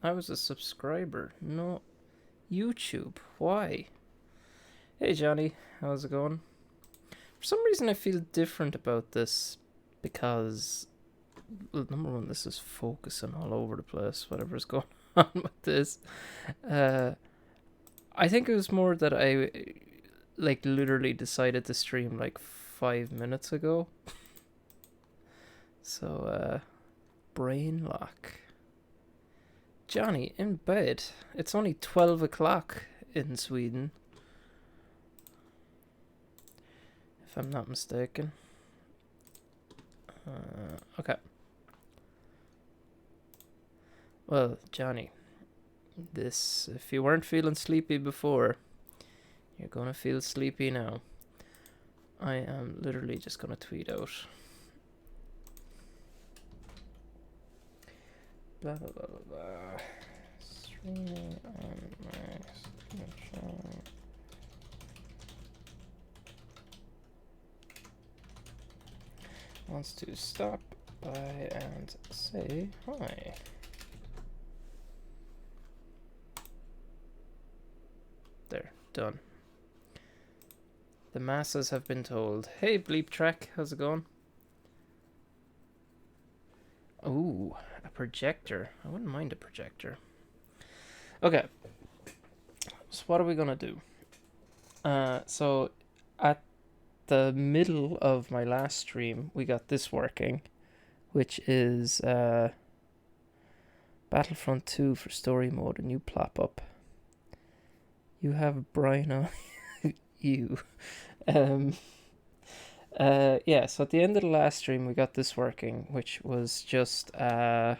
I was a subscriber. No, YouTube. Why? Hey Johnny, how's it going? For some reason I feel different about this because, well, number one, this is focusing all over the place, whatever's going on with this. Uh, I think it was more that I, like, literally decided to stream like 5 minutes ago. So, brain lock. Johnny, in bed. It's only 12 o'clock in Sweden, if I'm not mistaken. Okay. Well, Johnny, this, if you weren't feeling sleepy before, you're gonna feel sleepy now. I am literally just gonna tweet out. Blah blah blah blah blah. Streaming on my channel. Wants to stop by and say hi. There, done. The masses have been told. Hey, Bleep Track, how's it going? Ooh, a projector. I wouldn't mind a projector. Okay, so what are we gonna do? So at the middle of my last stream, we got this working, which is Battlefront 2 for story mode, a new plop up. You have Brian on you. Yeah, so at the end of the last stream, we got this working, which was just a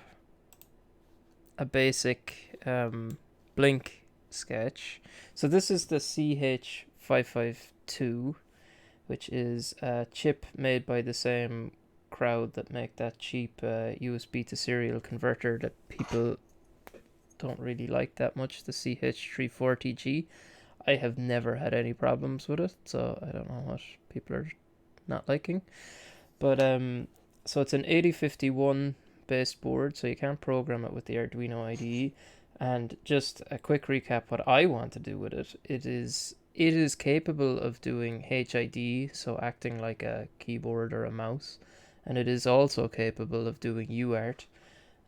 basic Blink sketch. So this is the Ch552, which is a chip made by the same crowd that make that cheap USB to serial converter that people don't really like that much, the CH340G. I have never had any problems with it, so I don't know what people are not liking. But so it's an 8051 based board, so you can't program it with the Arduino IDE. And just a quick recap, what I want to do with it, it is capable of doing HID, so acting like a keyboard or a mouse, and it is also capable of doing UART,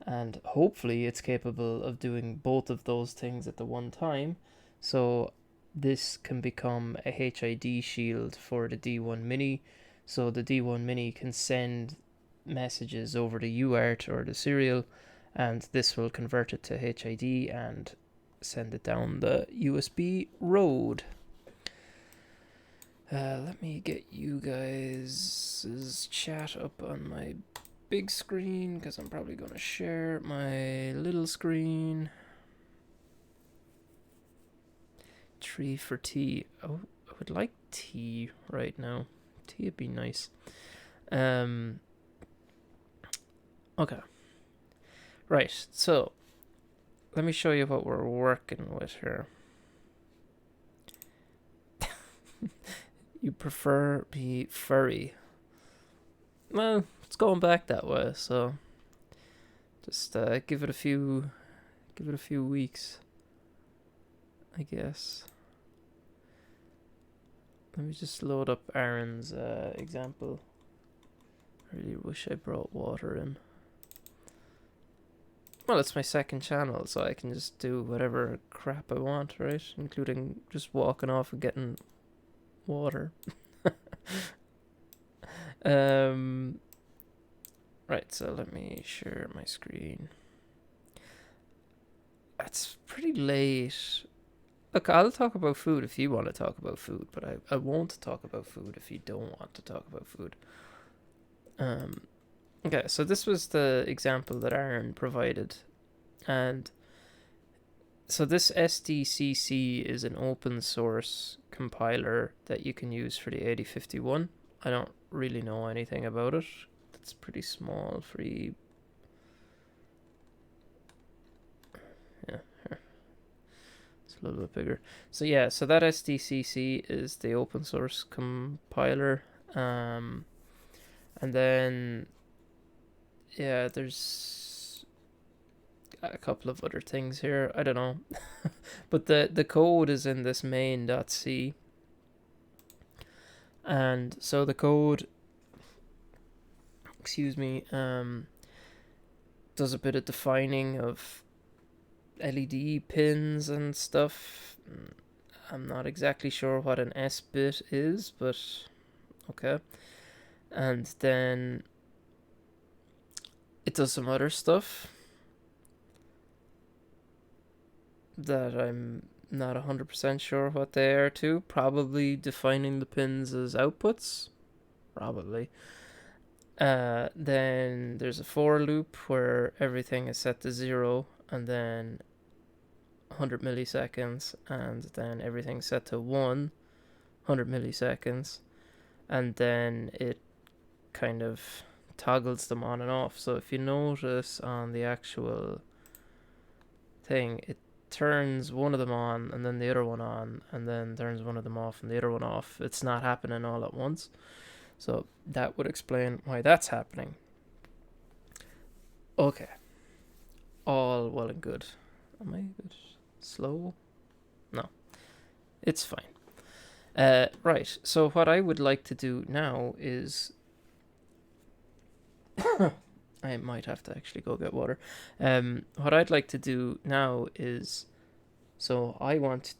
and hopefully it's capable of doing both of those things at the one time. So this can become a HID shield for the D1 Mini, so the D1 Mini can send messages over the UART or the serial, and this will convert it to HID and send it down the USB road. Let me get you guys' chat up on my big screen, because I'm probably going to share my little screen. Tree for tea. Oh, I would like tea right now. Tea would be nice. Okay. Right, so let me show you what we're working with here. You prefer be furry? Well, it's going back that way, so just give it a few weeks, I guess. Let me just load up Aaron's example. I really wish I brought water in. Well, it's my second channel, so I can just do whatever crap I want, right? Including just walking off and getting water. Right, so let me share my screen. It's pretty late. Look, I'll talk about food if you want to talk about food, but I won't talk about food if you don't want to talk about food. Okay, so this was the example that Aaron provided, and so this SDCC is an open source compiler that you can use for the 8051. I don't really know anything about it. It's pretty small, free. Yeah, here. It's a little bit bigger. So yeah, so that SDCC is the open source compiler. And then, yeah, there's a couple of other things here. I don't know. But the code is in this main.c. And so the code, excuse me, does a bit of defining of LED pins and stuff. I'm not exactly sure what an S bit is, but okay. And then it does some other stuff that I'm not 100% sure what they are too. Probably defining the pins as outputs. Probably. Then there's a for loop where everything is set to 0 and then 100 milliseconds, and then everything's set to 100 milliseconds, and then it kind of toggles them on and off. So if you notice on the actual thing, it turns one of them on and then the other one on, and then turns one of them off and the other one off. It's not happening all at once. So that would explain why that's happening. Okay. All well and good. Am I a bit slow? No. It's fine. Right. So what I would like to do now is... I might have to actually go get water. What I'd like to do now is... So I want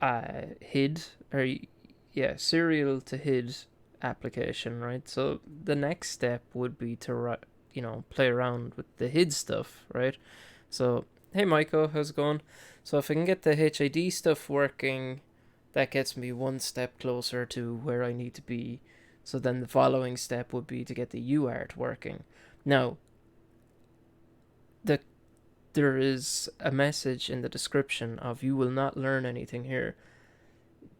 HID, or yeah, serial to HID application, right? So the next step would be to play around with the HID stuff, right? So hey Maiko, how's it going? So if I can get the HID stuff working, that gets me one step closer to where I need to be. So then the following step would be to get the UART working. Now, there is a message in the description of you will not learn anything here.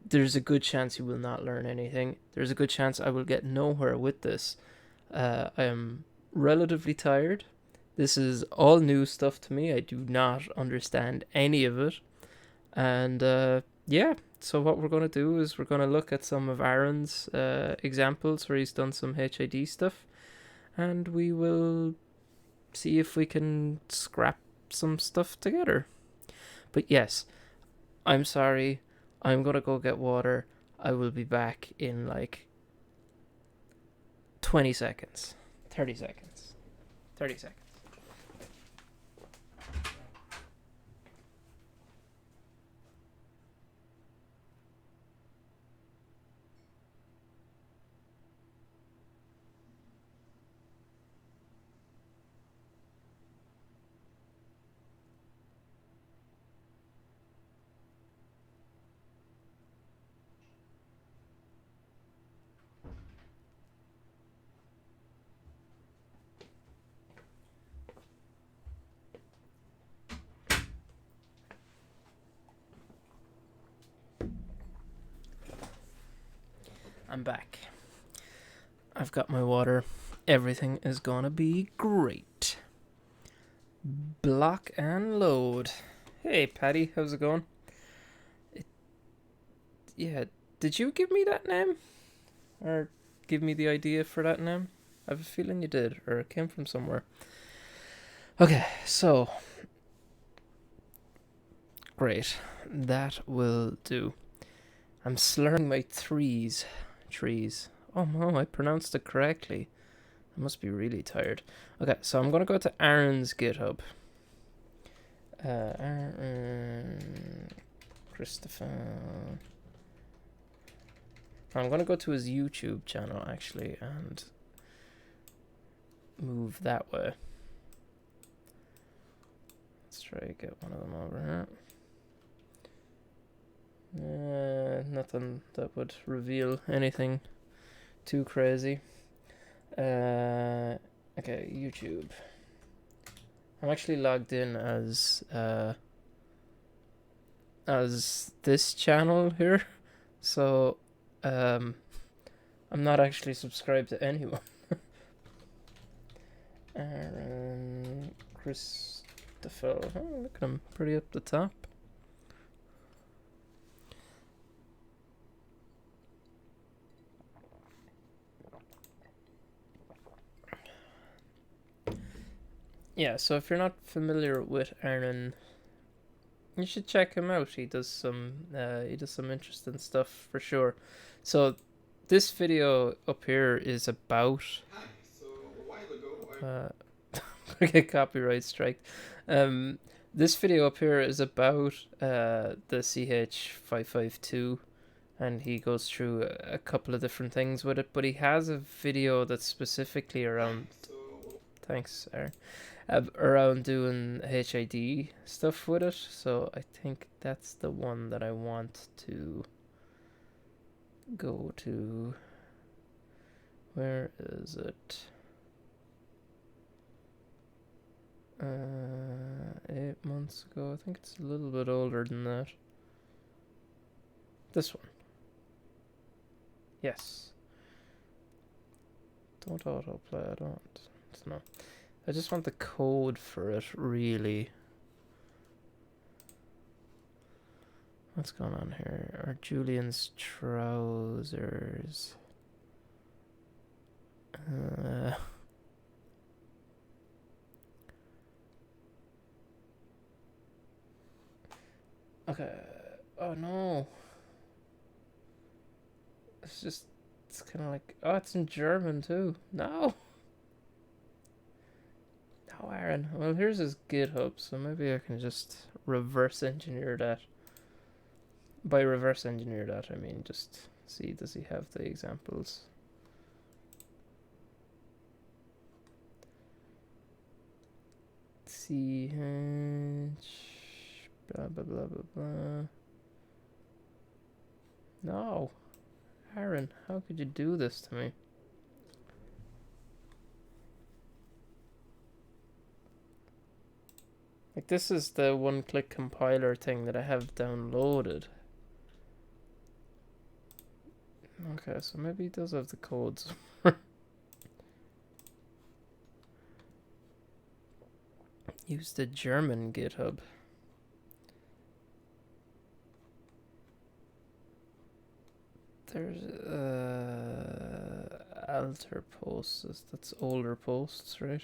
There's a good chance you will not learn anything. There's a good chance I will get nowhere with this. I am relatively tired. This is all new stuff to me. I do not understand any of it. And yeah, so what we're going to do is we're going to look at some of Aaron's examples where he's done some HID stuff. And we will see if we can scrap some stuff together. But yes, I'm sorry. I'm going to go get water. I will be back in like 20 seconds. 30 seconds. 30 seconds. I'm back. I've got my water. Everything is gonna be great. Block and load. Hey, Patty, how's it going? Yeah, did you give me that name? Or give me the idea for that name? I have a feeling you did, or it came from somewhere. Okay, so... Great. That will do. I'm slurring my trees. Oh no, I pronounced it correctly. I must be really tired. Okay, so I'm gonna go to Aaron's GitHub. Aaron Christopher. I'm gonna go to his YouTube channel actually and move that way. Let's try to get one of them over here. Nothing that would reveal anything too crazy. Okay, YouTube. I'm actually logged in as this channel here, so I'm not actually subscribed to anyone. Aaron Christopher. Oh, look at him, pretty up the top. Yeah, so if you're not familiar with Aaron, you should check him out. He does some interesting stuff for sure. So this video up here is about Hi. So a while ago, uh get copyright strike. Um this video up here is about the Ch552, and he goes through a couple of different things with it, but he has a video that's specifically Hi. around, So thanks Aaron, around doing HID stuff with it. So I think that's the one that I want to go to. Where is it? 8 months ago. I think it's a little bit older than that. This one. Yes. Don't autoplay. I don't. No. I just want the code for it, really. What's going on here? Are Julian's trousers? Okay. Oh no. It's kind of like, oh, it's in German too. No. No, Aaron. Well, here's his GitHub, so maybe I can just reverse engineer that. By reverse engineer that, I mean just see, does he have the examples? CH blah blah blah blah blah. No, Aaron, how could you do this to me? Like, this is the one-click compiler thing that I have downloaded. Okay, so maybe he does have the codes. Use the German GitHub. There's alter posts. That's older posts, right?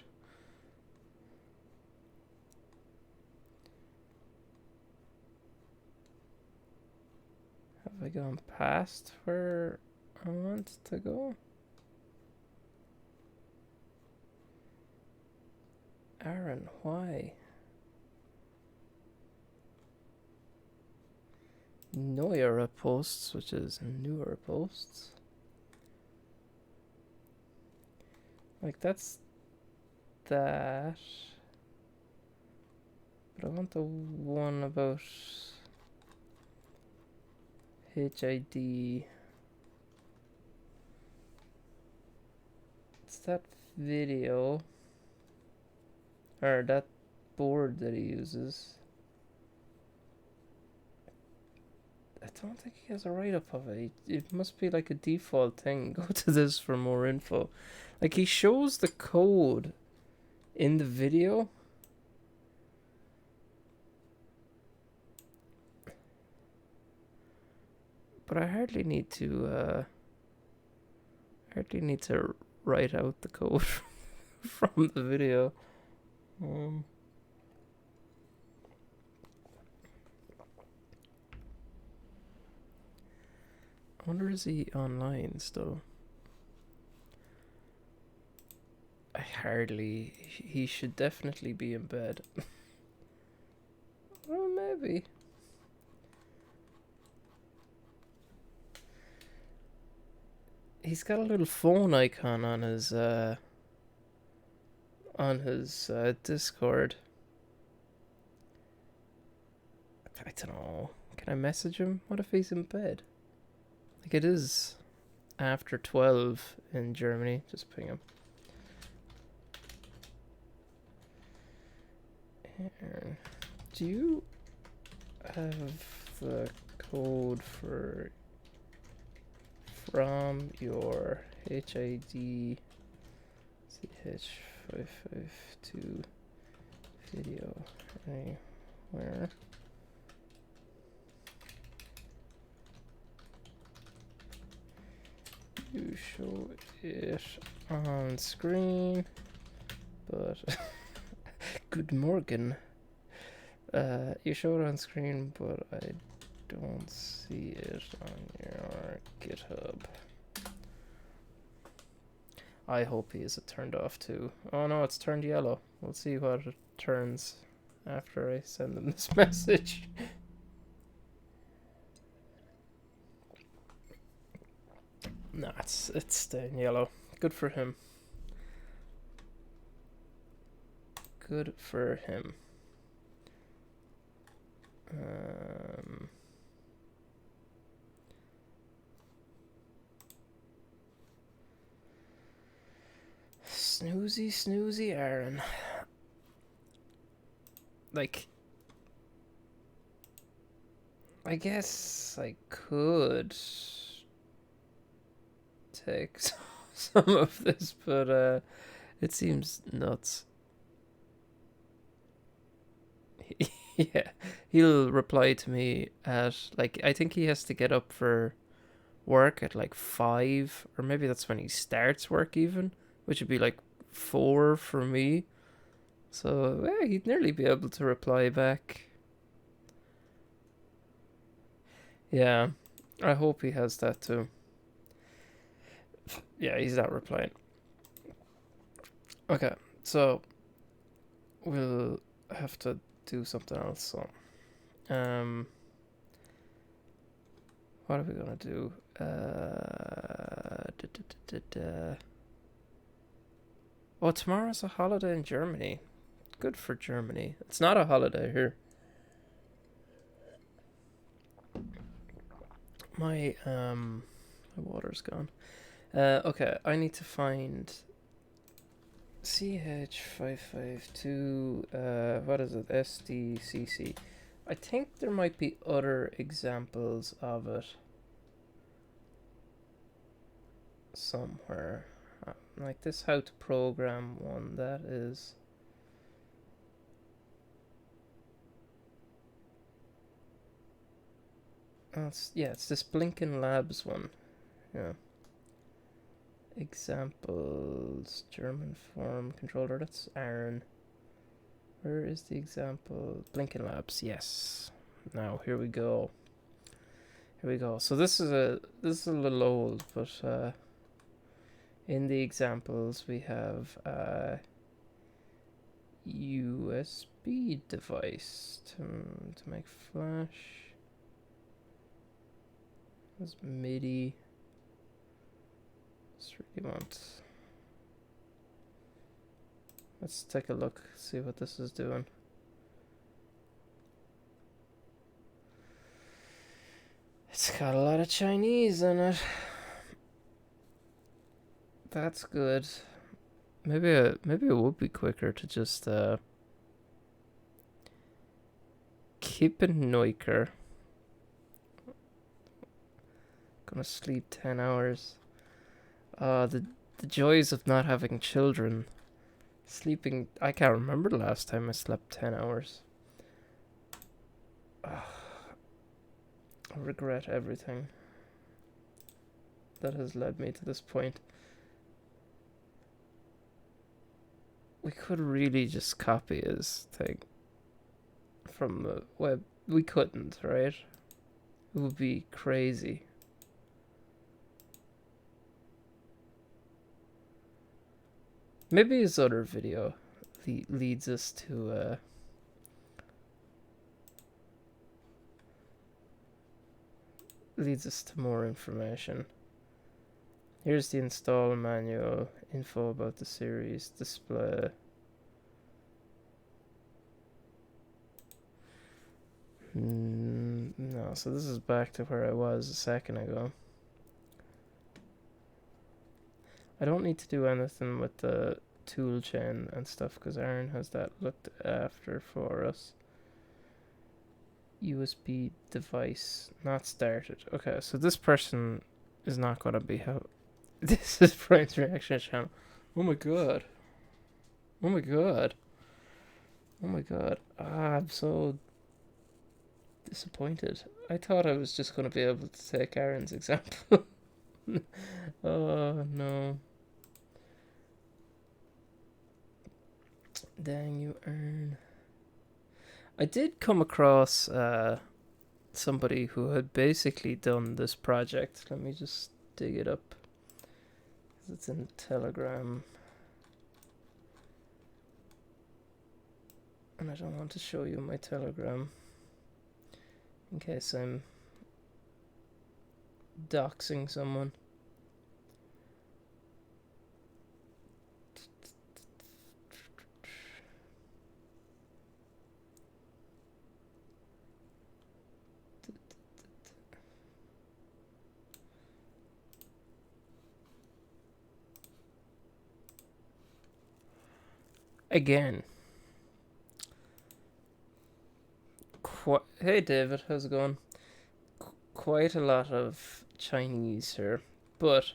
Have I gone past where I want to go? Aaron, why? Neuere posts, which is newer posts. Like, that's that. But I want the one about HID. It's that video. Or that board that he uses. I don't think he has a write-up of it. It must be like a default thing. Go to this for more info. Like, he shows the code in the video. But I hardly need to write out the code from the video. I wonder, is he online still? He should definitely be in bed. Well, maybe. He's got a little phone icon on his Discord. I don't know. Can I message him? What if he's in bed? Like, it is after 12 in Germany. Just ping him. Do you have the code from your HID Ch552 video anywhere? You show it on screen, but Good morning. You show it on screen, but I don't see it on your GitHub. I hope he is it turned off too. Oh no, it's turned yellow. We'll see what it turns after I send him this message. Nah, it's staying yellow. Good for him. Good for him. Snoozy Aaron. Like, I guess I could take some of this, but it seems nuts. Yeah, he'll reply to me at, like, I think he has to get up for work at like 5, or maybe that's when he starts work even, which would be like 4 for me. So yeah, he'd nearly be able to reply back. Yeah, I hope he has that too. Yeah, he's not replying. Okay, so we'll have to do something else. So, what are we gonna do? Oh, tomorrow's a holiday in Germany. Good for Germany. It's not a holiday here. My water's gone. Okay, I need to find Ch552. What is it? SDCC. I think there might be other examples of it somewhere. Like this how to program one, that is. It's this Blinken Labs one. Yeah. Examples, German form controller, that's Aaron. Where is the example? Blinken Labs, yes. Now here we go. Here we go. So this is a little old, but in the examples we have a USB device to make flash. There's MIDI. Just really want. Let's take a look, see what this is doing. It's got a lot of Chinese in it. That's good. Maybe it would be quicker to just keep in Neuker. Gonna sleep 10 hours. The joys of not having children. Sleeping, I can't remember the last time I slept 10 hours. I regret everything that has led me to this point. We could really just copy his thing from the web. We couldn't, right? It would be crazy. Maybe his other video leads us to more information. Here's the install manual, info about the series, display. No, so this is back to where I was a second ago. I don't need to do anything with the tool chain and stuff because Aaron has that looked after for us. USB device not started. Okay, so this person is not going to be how. This is Brian's reaction channel. Oh my god. Oh my god. Oh my god. I'm so disappointed. I thought I was just going to be able to take Aaron's example. Oh no. Then you earn. I did come across somebody who had basically done this project. Let me just dig it up. It's in Telegram. And I don't want to show you my Telegram in case I'm doxing someone. Again. Hey David, how's it going? Quite a lot of Chinese here, but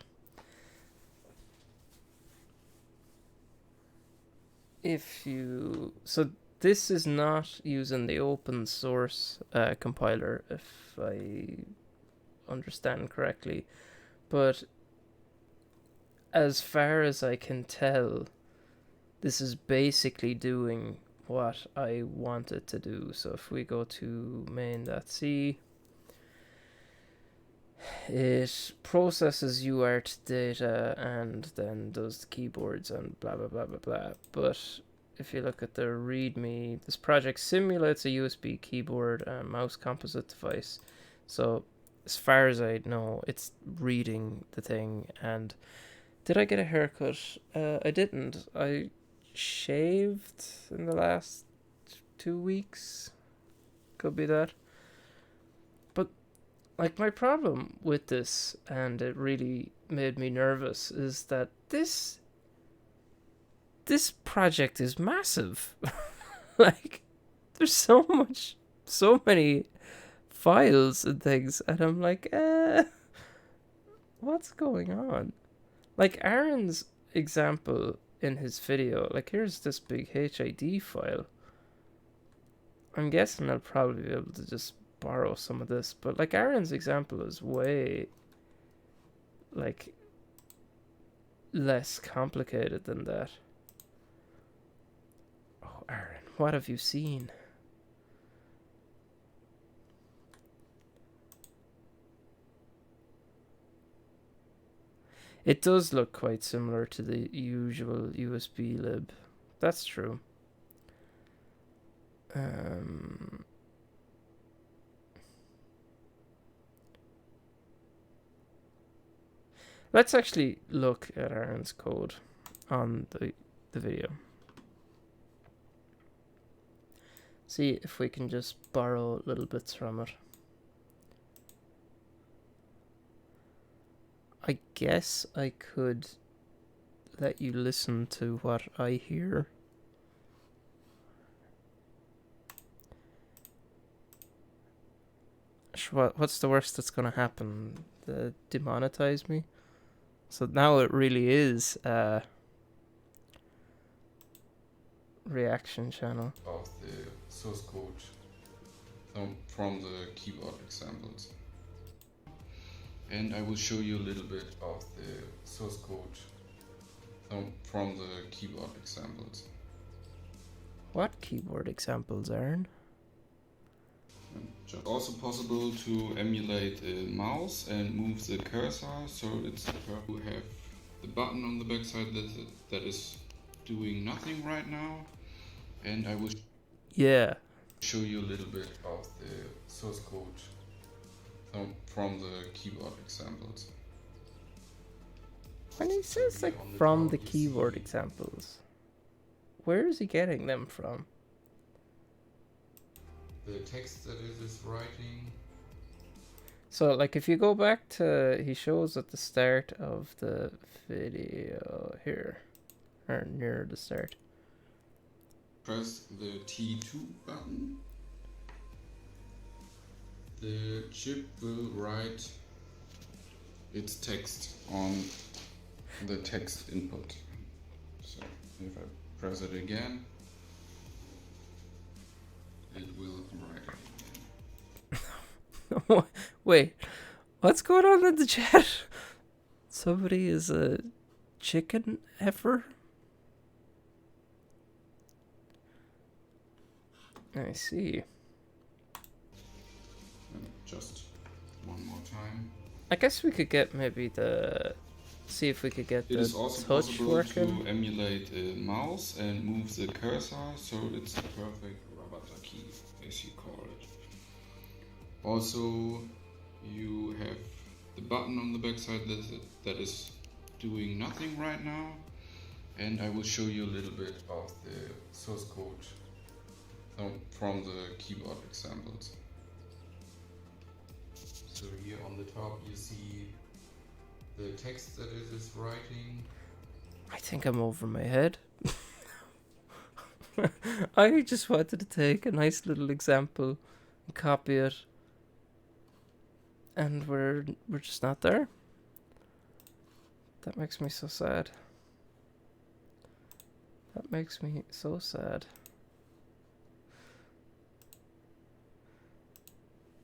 if you... So this is not using the open source compiler, if I understand correctly, but as far as I can tell, this is basically doing what I want it to do. So if we go to main.c, it processes UART data and then does the keyboards and blah blah blah blah blah. But if you look at the README, this project simulates a USB keyboard and mouse composite device. So as far as I know, it's reading the thing. And did I get a haircut? I didn't. I shaved in the last 2 weeks. Could be that. But like, my problem with this, and it really made me nervous, is that this project is massive. Like, there's so many files and things, and I'm like, what's going on? Like, Aaron's example in his video, like, here's this big HID file. I'm guessing I'll probably be able to just borrow some of this, but like, Aaron's example is way like less complicated than that. Oh, Aaron, what have you seen? It does look quite similar to the usual USB lib. That's true. Let's actually look at Aaron's code on the video. See if we can just borrow little bits from it. I guess I could let you listen to what I hear. What's the worst that's gonna happen? Demonetize me? So now it really is a reaction channel. Of the source code from the keyboard examples. And I will show you a little bit of the source code from the keyboard examples. What keyboard examples, Aaron? It's also possible to emulate a mouse and move the cursor, so it's you have the button on the backside that is doing nothing right now, and I will show you a little bit of the source code from the keyboard examples. When he says like from the keyboard examples, where is he getting them from? The text that it is writing. So like, if you go back to, he shows at the start of the video here, or near the start. Press the T2 button. The chip will write its text on the text input. So if I press it again, it will write it again. Wait, what's going on in the chat? Somebody is a chicken heifer? I see. And just one more time. I guess we could get maybe see if we could get It the is also touch possible working. to emulate a mouse and move the cursor, so it's a perfect rabata key, as you call it. Also, you have the button on the backside that is doing nothing right now, and I will show you a little bit of the source code from the keyboard examples. So here on the top you see the text that it is writing. I think I'm over my head. I just wanted to take a nice little example and copy it, and we're just not there. That makes me so sad. That makes me so sad.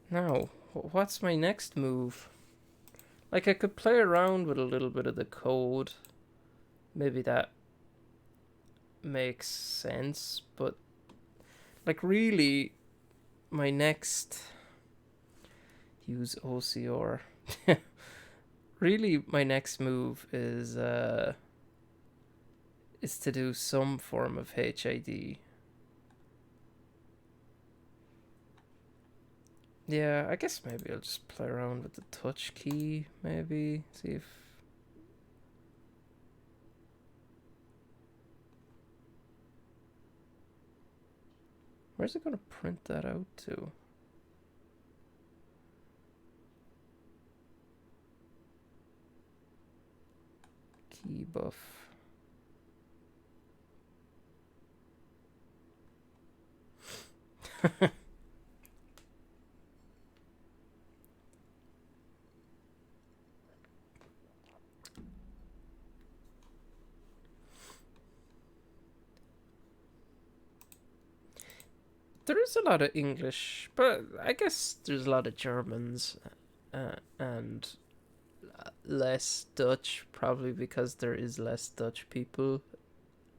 Now, what's my next move? Like, I could play around with a little bit of the code. Maybe that makes sense, but like really my next use OCR. Really my next move is to do some form of HID. Yeah, I guess maybe I'll just play around with the touch key, maybe see if where's it gonna print that out to? Key buff. There is a lot of English, but I guess there's a lot of Germans and less Dutch, probably because there is less Dutch people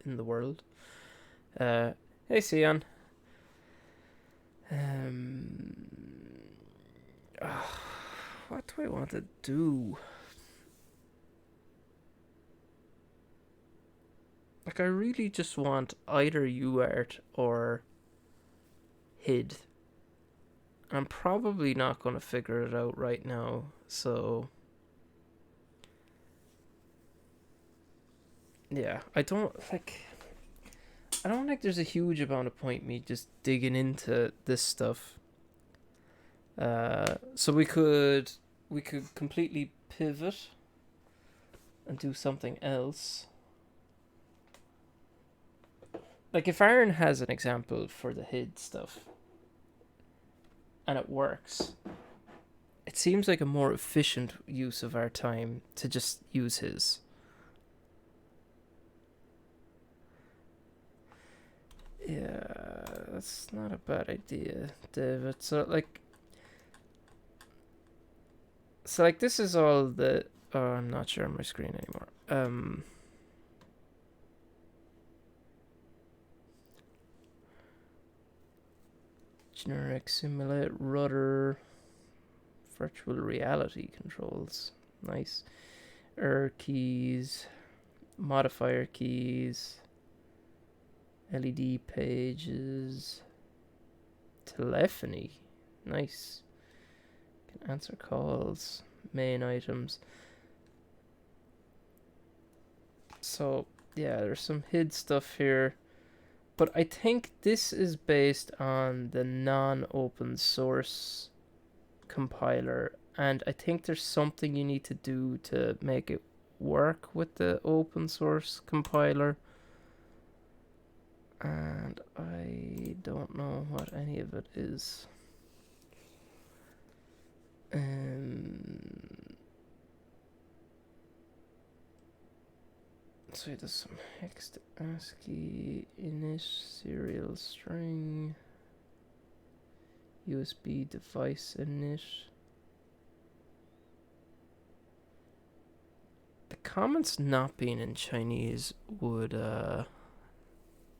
in the world. Hey, Sion. What do I want to do? Like, I really just want either UArt or HID. I'm probably not going to figure it out right now, so yeah, I don't think there's a huge amount of point me just digging into this stuff. So we could completely pivot and do something else. Like if Aaron has an example for the HID stuff and it works, it seems like a more efficient use of our time to just use his. Yeah, that's not a bad idea, David. So like this is all the I'm not sure on my screen anymore. Generic simulate rudder virtual reality controls. Nice. Keys, modifier keys, LED pages, telephony. Nice. Can answer calls, main items. So, yeah, there's some HID stuff here. But I think this is based on the non-open source compiler, and I think there's something you need to do to make it work with the open source compiler, and I don't know what any of it is. So there's some hex to ASCII, init, serial string, USB device init. The comments not being in Chinese would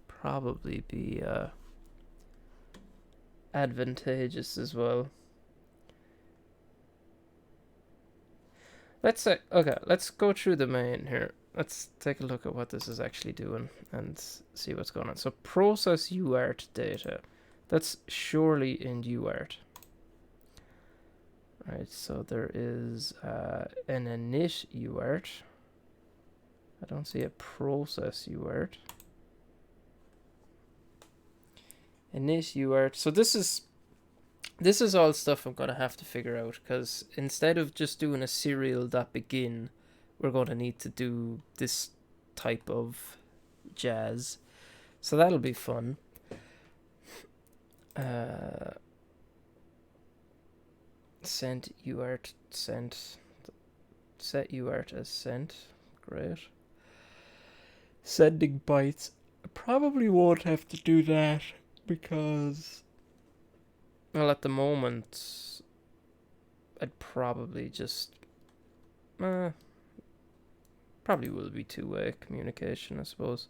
probably be advantageous as well. Let's say, okay, let's go through the main here. Let's take a look at what this is actually doing and see what's going on. So process UART data. That's surely in UART. Right, so there is an init UART. I don't see a process UART. Init UART. So this is all stuff I'm gonna have to figure out, because instead of just doing a serial.begin, we're gonna need to do this type of jazz. So that'll be fun. Sent UART sent. Set UART as sent. Great. Sending bytes. I probably won't have to do that because, well, at the moment, I'd probably just probably will be two-way communication, I suppose.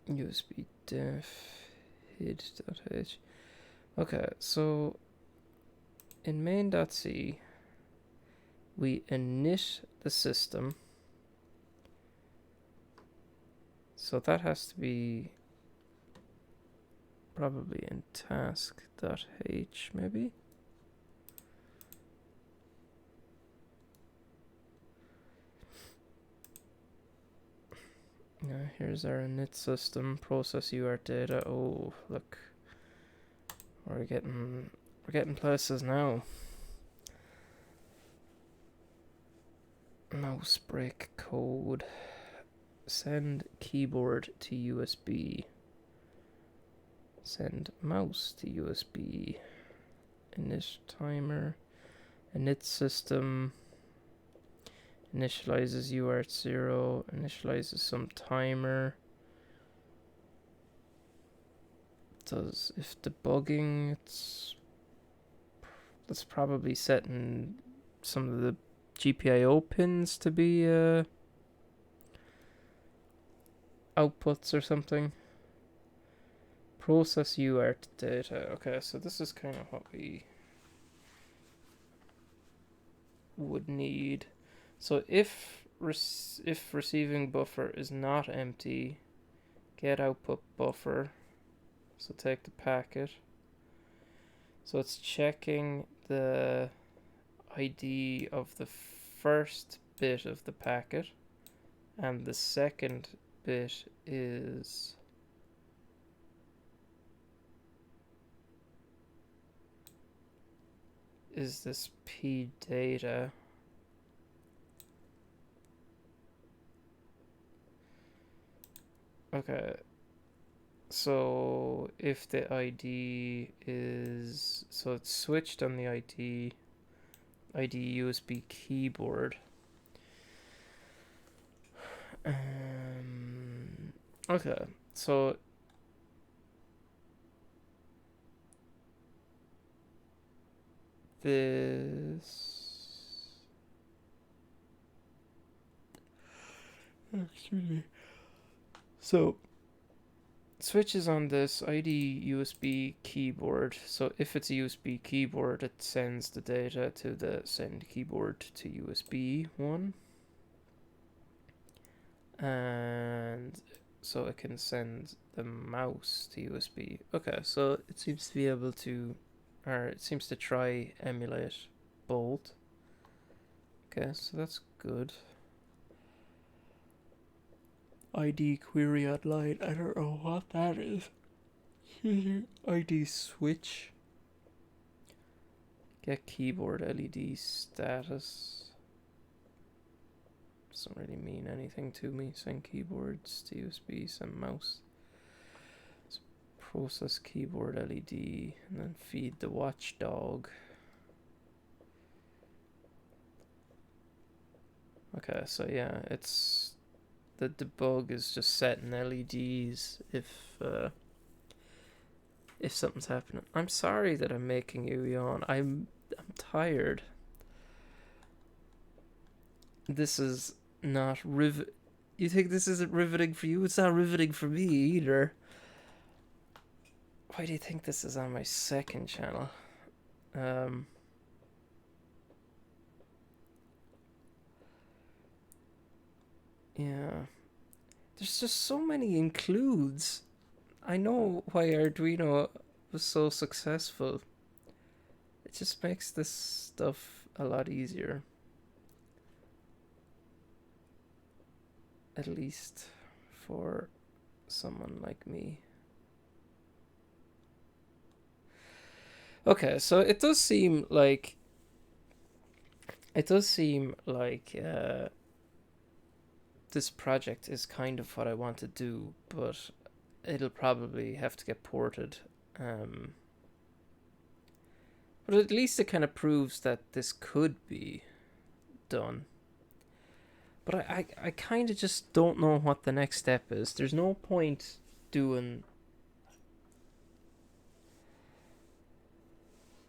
USB def hid.h. Okay, so in main.c, we init the system. So that has to be probably in task.h, maybe? Yeah, here's our init system, process UART data. Oh, look. We're getting places now. Mouse break code. Send keyboard to USB. Send mouse to USB. Init timer. Init system. Initializes UART 0. Initializes some timer. Does if debugging, that's probably setting some of the GPIO pins to be outputs or something. Process UART data. Okay, so this is kind of what we would need. So if receiving buffer is not empty, get output buffer. So take the packet. So it's checking the ID of the first bit of the packet, and the second bit is this P data. Okay, so if the ID is, so it's switched on the ID USB keyboard. Okay, so this, excuse me. So switches on this ID USB keyboard. So if it's a USB keyboard, it sends the data to the send keyboard to USB one. And so it can send the mouse to USB. Okay, so it seems to be able to, or it seems to try emulate both. Okay, so that's good. ID query online. I don't know what that is. ID switch. Get keyboard LED status. Doesn't really mean anything to me. Send keyboards to USB, send mouse. So process keyboard LED, and then feed the watchdog. Okay, so yeah, it's the debug is just setting LEDs if something's happening. I'm sorry that I'm making you yawn. I'm Tired. This is not You think this isn't riveting for you? It's not riveting for me either. Why do you think this is on my second channel? Yeah. There's just so many includes. I know why Arduino was so successful. It just makes this stuff a lot easier. At least for someone like me. Okay, so it does seem like this project is kind of what I want to do, but it'll probably have to get ported. But at least it kind of proves that this could be done. But I kind of just don't know what the next step is. There's no point doing...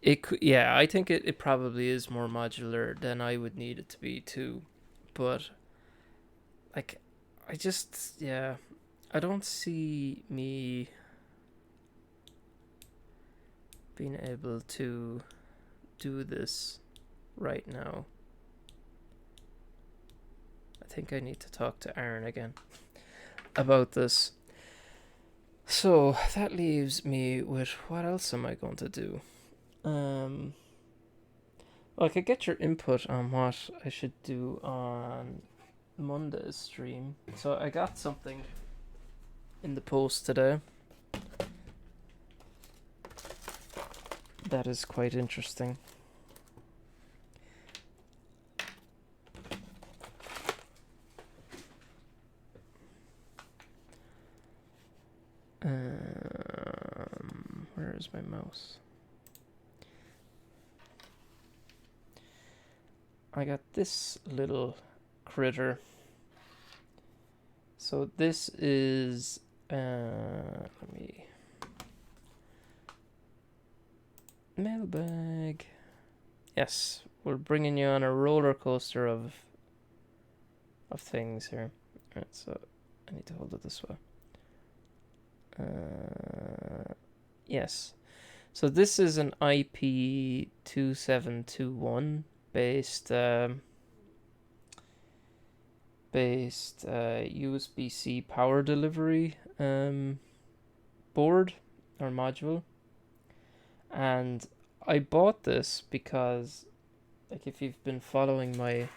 It could, yeah, I think it probably is more modular than I would need it to be too. But, like, I just, yeah, I don't see me being able to do this right now. I think I need to talk to Aaron again about this. So that leaves me with what else am I going to do? Well, I could get your input on what I should do on Monday's stream. So I got something in the post today that is quite interesting. Where is my mouse? I got this little critter. So this is let me mailbag. Yes, we're bringing you on a roller coaster of things here. Alright, so I need to hold it this way. Yes. So this is an IP2721 based USB-C power delivery board or module. And I bought this because, like, if you've been following my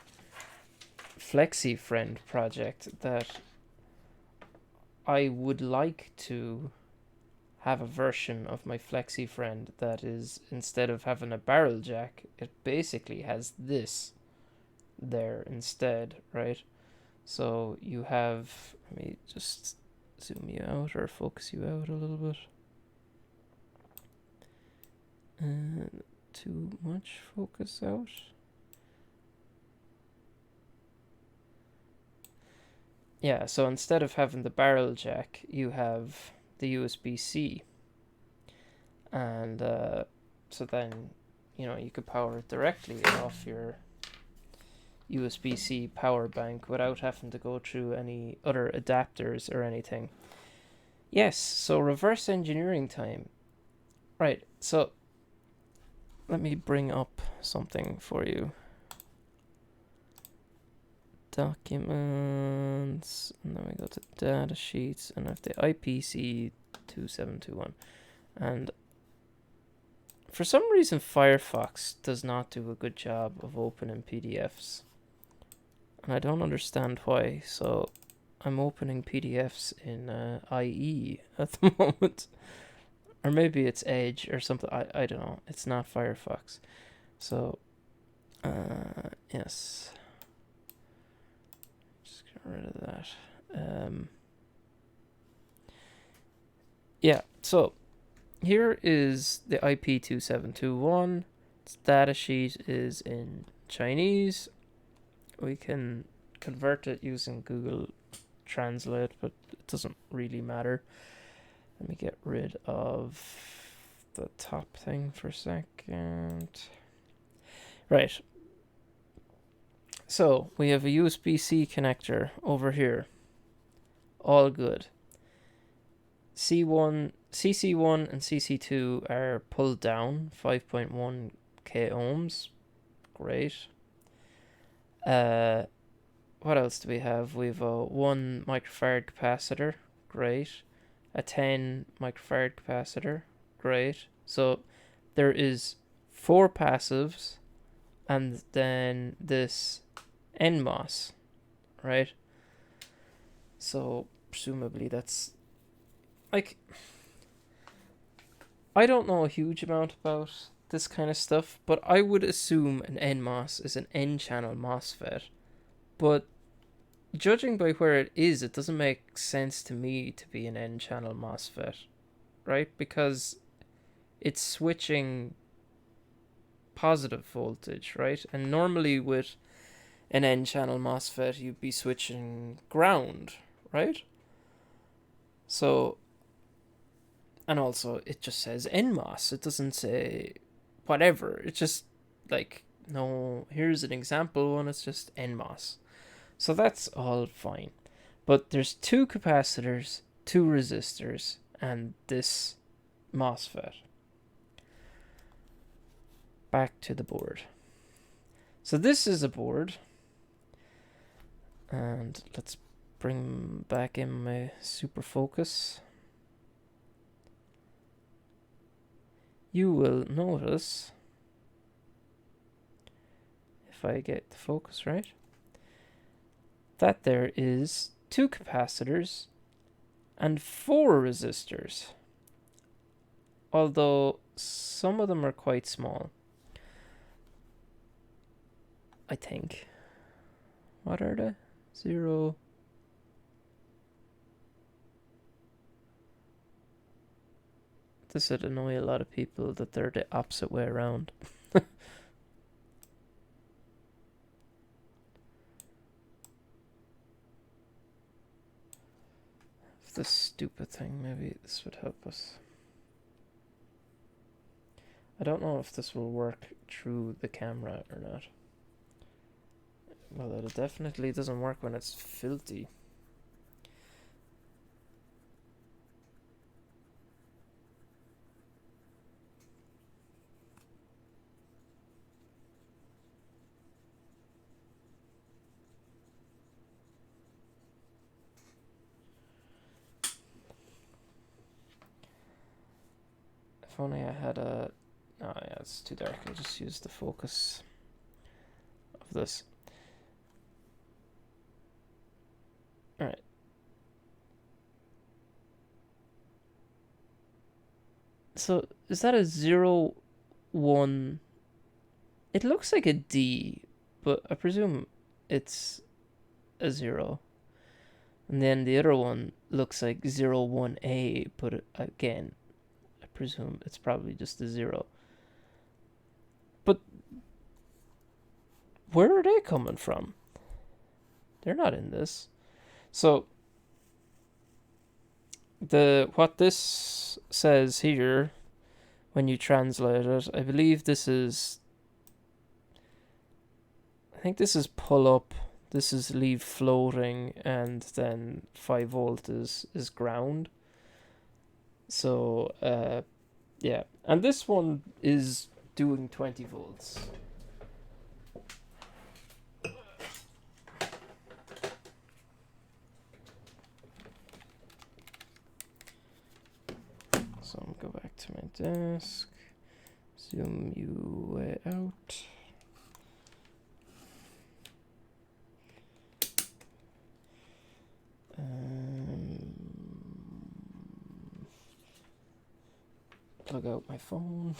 Flexi Friend project, that I would like to have a version of my Flexi Friend that is, instead of having a barrel jack, it basically has this there instead, right? So you have, let me just zoom you out or focus you out a little bit. Too much focus out. Yeah, so instead of having the barrel jack, you have the USB-C. And so then, you know, you could power it directly off your USB-C power bank without having to go through any other adapters or anything. Yes, so reverse engineering time. Right, so let me bring up something for you. Documents, and then we go to data sheets, and I have the IPC2721. And for some reason, Firefox does not do a good job of opening PDFs. And I don't understand why, so I'm opening PDFs in IE at the moment. Or maybe it's Edge or something, I don't know. It's not Firefox. So, yes. Just get rid of that. Yeah, so here is the IP2721. Its datasheet is in Chinese. We can convert it using Google Translate, but it doesn't really matter. Let me get rid of the top thing for a second. Right. So we have a USB-C connector over here. all good. CC1 and CC2 are pulled down 5.1 k ohms. Great. What else do we have? We've a 1 microfarad capacitor. Great. A 10 microfarad capacitor. Great. So there is 4 passives and then this NMOS, right? So presumably that's like, I don't know a huge amount about this kind of stuff, but I would assume an NMOS is an N-channel MOSFET. But judging by where it is, it doesn't make sense to me to be an N-channel MOSFET, right? Because it's switching positive voltage, right? And normally with an N-channel MOSFET, you'd be switching ground, right? So, and also it just says NMOS. It doesn't say whatever. It's just like, no, here's an example one. It's just NMOS. So that's all fine. But there's 2 capacitors, 2 resistors, and this MOSFET. Back to the board. So this is a board. And let's bring back in my super focus. You will notice, if I get the focus right, that there is 2 capacitors and 4 resistors. Although some of them are quite small. I think. What are they? 0. This would annoy a lot of people that they're the opposite way around. This stupid thing, maybe this would help us. I don't know if this will work through the camera or not. Well, it definitely doesn't work when it's filthy. If only I had a... Oh yeah, it's too dark. I'll just use the focus of this. Alright. So, is that a 0, 1? It looks like a D, but I presume it's a 0. And then the other one looks like 0, 1A, but again, I presume it's probably just a 0. But where are they coming from? They're not in this. So what this says here, when you translate it, I believe this is... I think this is pull up, this is leave floating, and then 5 volt is ground. So, yeah. And this one is doing 20 volts. So I'm gonna go back to my desk, zoom you way out. Plug out my phone.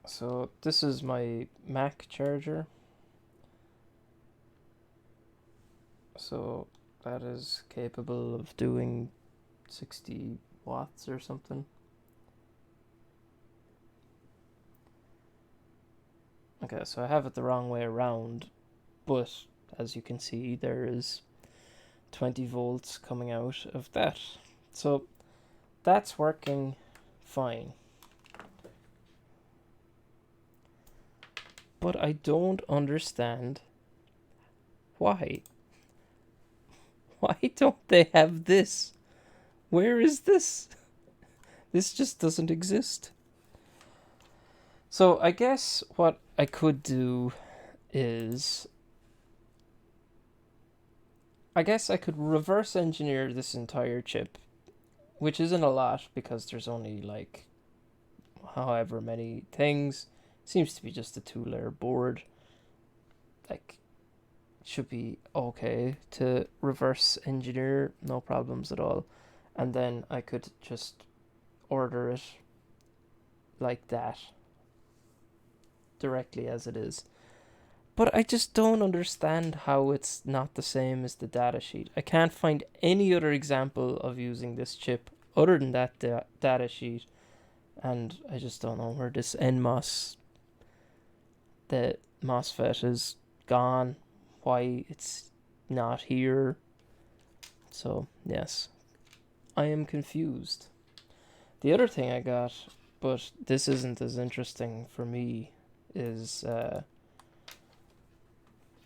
So this is my Mac charger. So that is capable of doing 60 watts or something. Okay, so I have it the wrong way around, but as you can see, there is 20 volts coming out of that. So that's working fine. But I don't understand why. Why don't they have this? Where is this? This just doesn't exist. So I guess what I could do is, I guess I could reverse engineer this entire chip, which isn't a lot because there's only like however many things. Seems to be just a 2-layer board. Like, should be okay to reverse engineer, no problems at all. And then I could just order it like that, directly as it is. But I just don't understand how it's not the same as the datasheet. I can't find any other example of using this chip other than that datasheet. And I just don't know where this NMOS, the MOSFET, is gone. Why it's not here. So, yes, I am confused. The other thing I got, but this isn't as interesting for me, is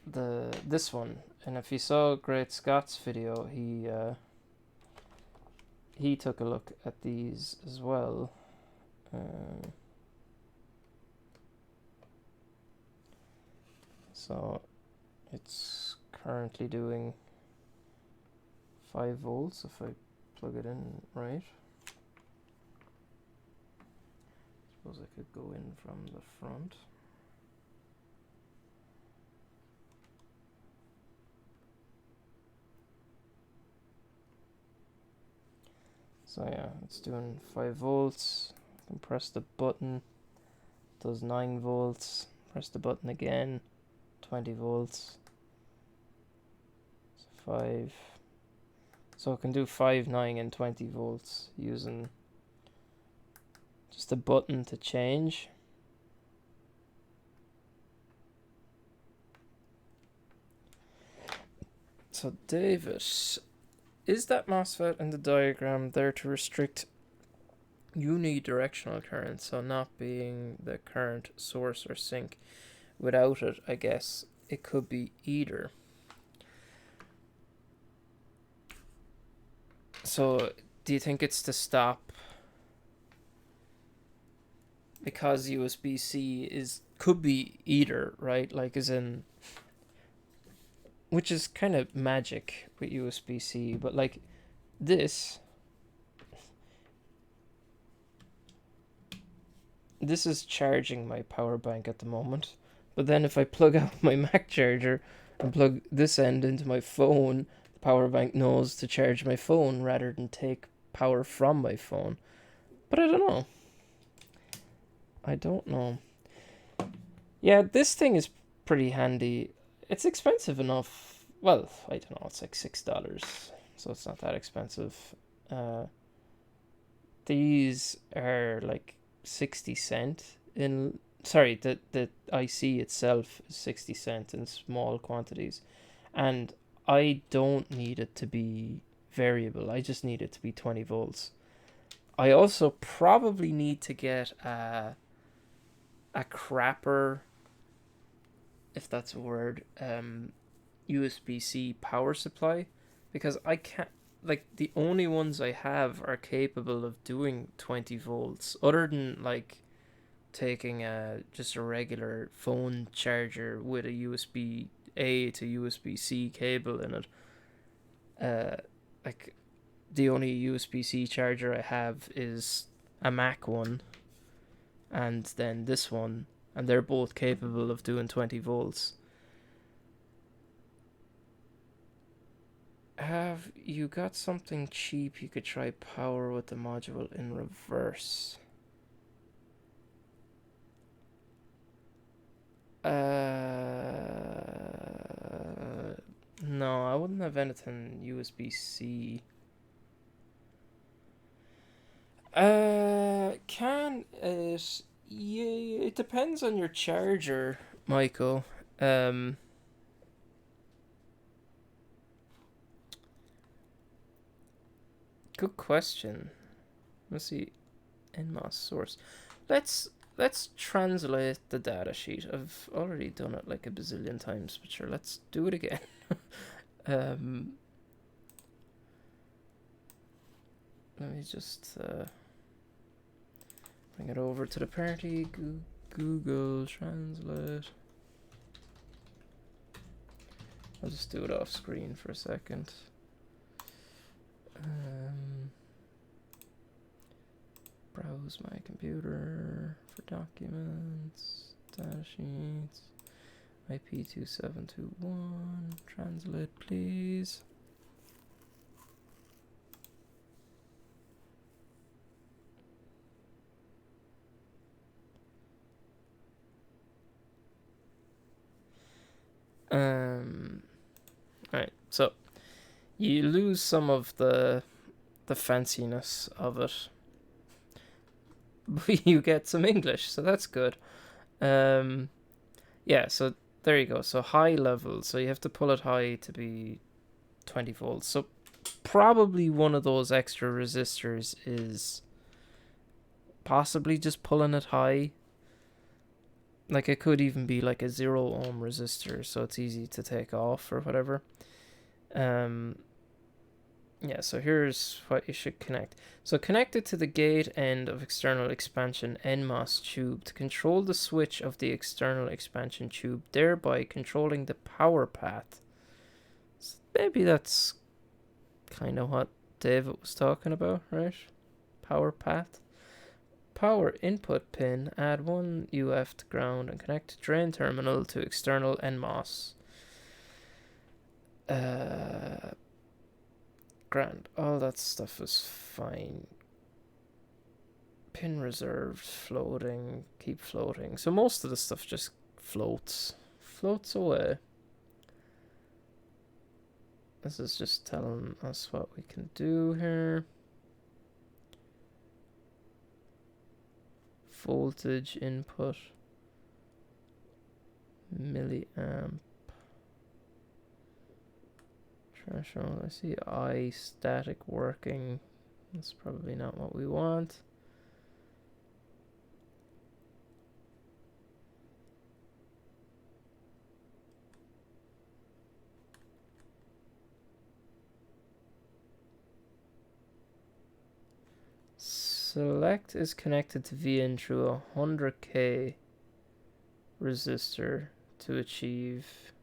this one. And if you saw Great Scott's video, he took a look at these as well. So it's currently doing 5 volts if I plug it in right. Suppose I could go in from the front. So yeah, it's doing 5 volts. I can press the button, does 9 volts. Press the button again, 20 volts. So 5. So I can do 5, 9, and 20 volts using just a button to change. So David, is that MOSFET in the diagram there to restrict unidirectional current, so not being the current source or sink? Without it, I guess it could be either. So do you think it's to stop because USB-C could be either, right? Like, as in, which is kind of magic with USB-C, but like this is charging my power bank at the moment. But then if I plug out my Mac charger and plug this end into my phone, the power bank knows to charge my phone rather than take power from my phone. But I don't know. Yeah, this thing is pretty handy. It's expensive enough. Well, I don't know, it's like $6, so it's not that expensive. These are like 60 cent in, sorry, the IC itself is 60 cent in small quantities, and I don't need it to be variable. I just need it to be 20 volts. I also probably need to get a crapper, if that's a word, USB-C power supply, because I can't, like, the only ones I have are capable of doing 20 volts, other than like taking just a regular phone charger with a USB A to USB-C cable in it. Like, the only USB-C charger I have is a Mac one, and then this one, and they're both capable of doing 20 volts. Have you got something cheap you could try power with the module in reverse? No, I wouldn't have anything USB-C. Can it? Yeah, it depends on your charger, Michael. Good question. Let's see, NMOS source. Let's let's translate the data sheet. I've already done it like a bazillion times, but sure, let's do it again. Let me just bring it over to the party. Google Translate. I'll just do it off screen for a second. Browse my computer for documents, data sheets, IP2721, translate please. Right, so you lose some of the fanciness of it, but you get some English, so that's good. Yeah, so there you go. So high level, so you have to pull it high to be 20 volts. So probably one of those extra resistors is possibly just pulling it high. Like it could even be like a 0 ohm resistor, so it's easy to take off or whatever. Yeah, so here's what you should connect. So connect it to the gate end of external expansion NMOS tube to control the switch of the external expansion tube, thereby controlling the power path. So maybe that's kind of what David was talking about, right? Power path. Power input pin, add one UF to ground and connect to drain terminal to external NMOS. Grand. All that stuff is fine. Pin reserved, floating, keep floating. So most of the stuff just floats away. This is just telling us what we can do here. Voltage input, milliamp. Threshold. I see I static working. That's probably not what we want. Select is connected to VIN through a 100k resistor to achieve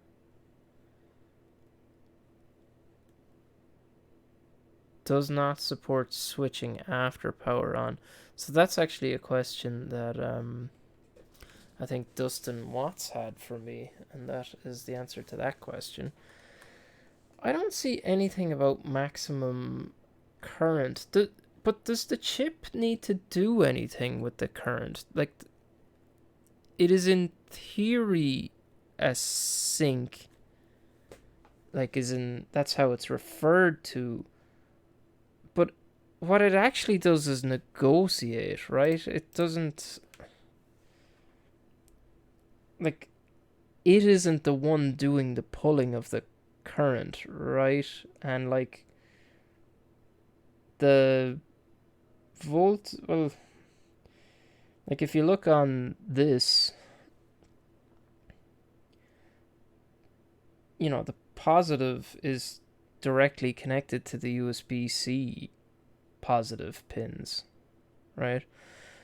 does not support switching after power on. So that's actually a question that I think Dustin Watts had for me, and that is the answer to that question. I don't see anything about maximum current. But does the chip need to do anything with the current? Like, it is in theory a sink. Like, that's how it's referred to. But what it actually does is negotiate, right? It doesn't. Like, it isn't the one doing the pulling of the current, right? And, like, the volt, well, like if you look on this, you know, the positive is directly connected to the USB-C positive pins, right?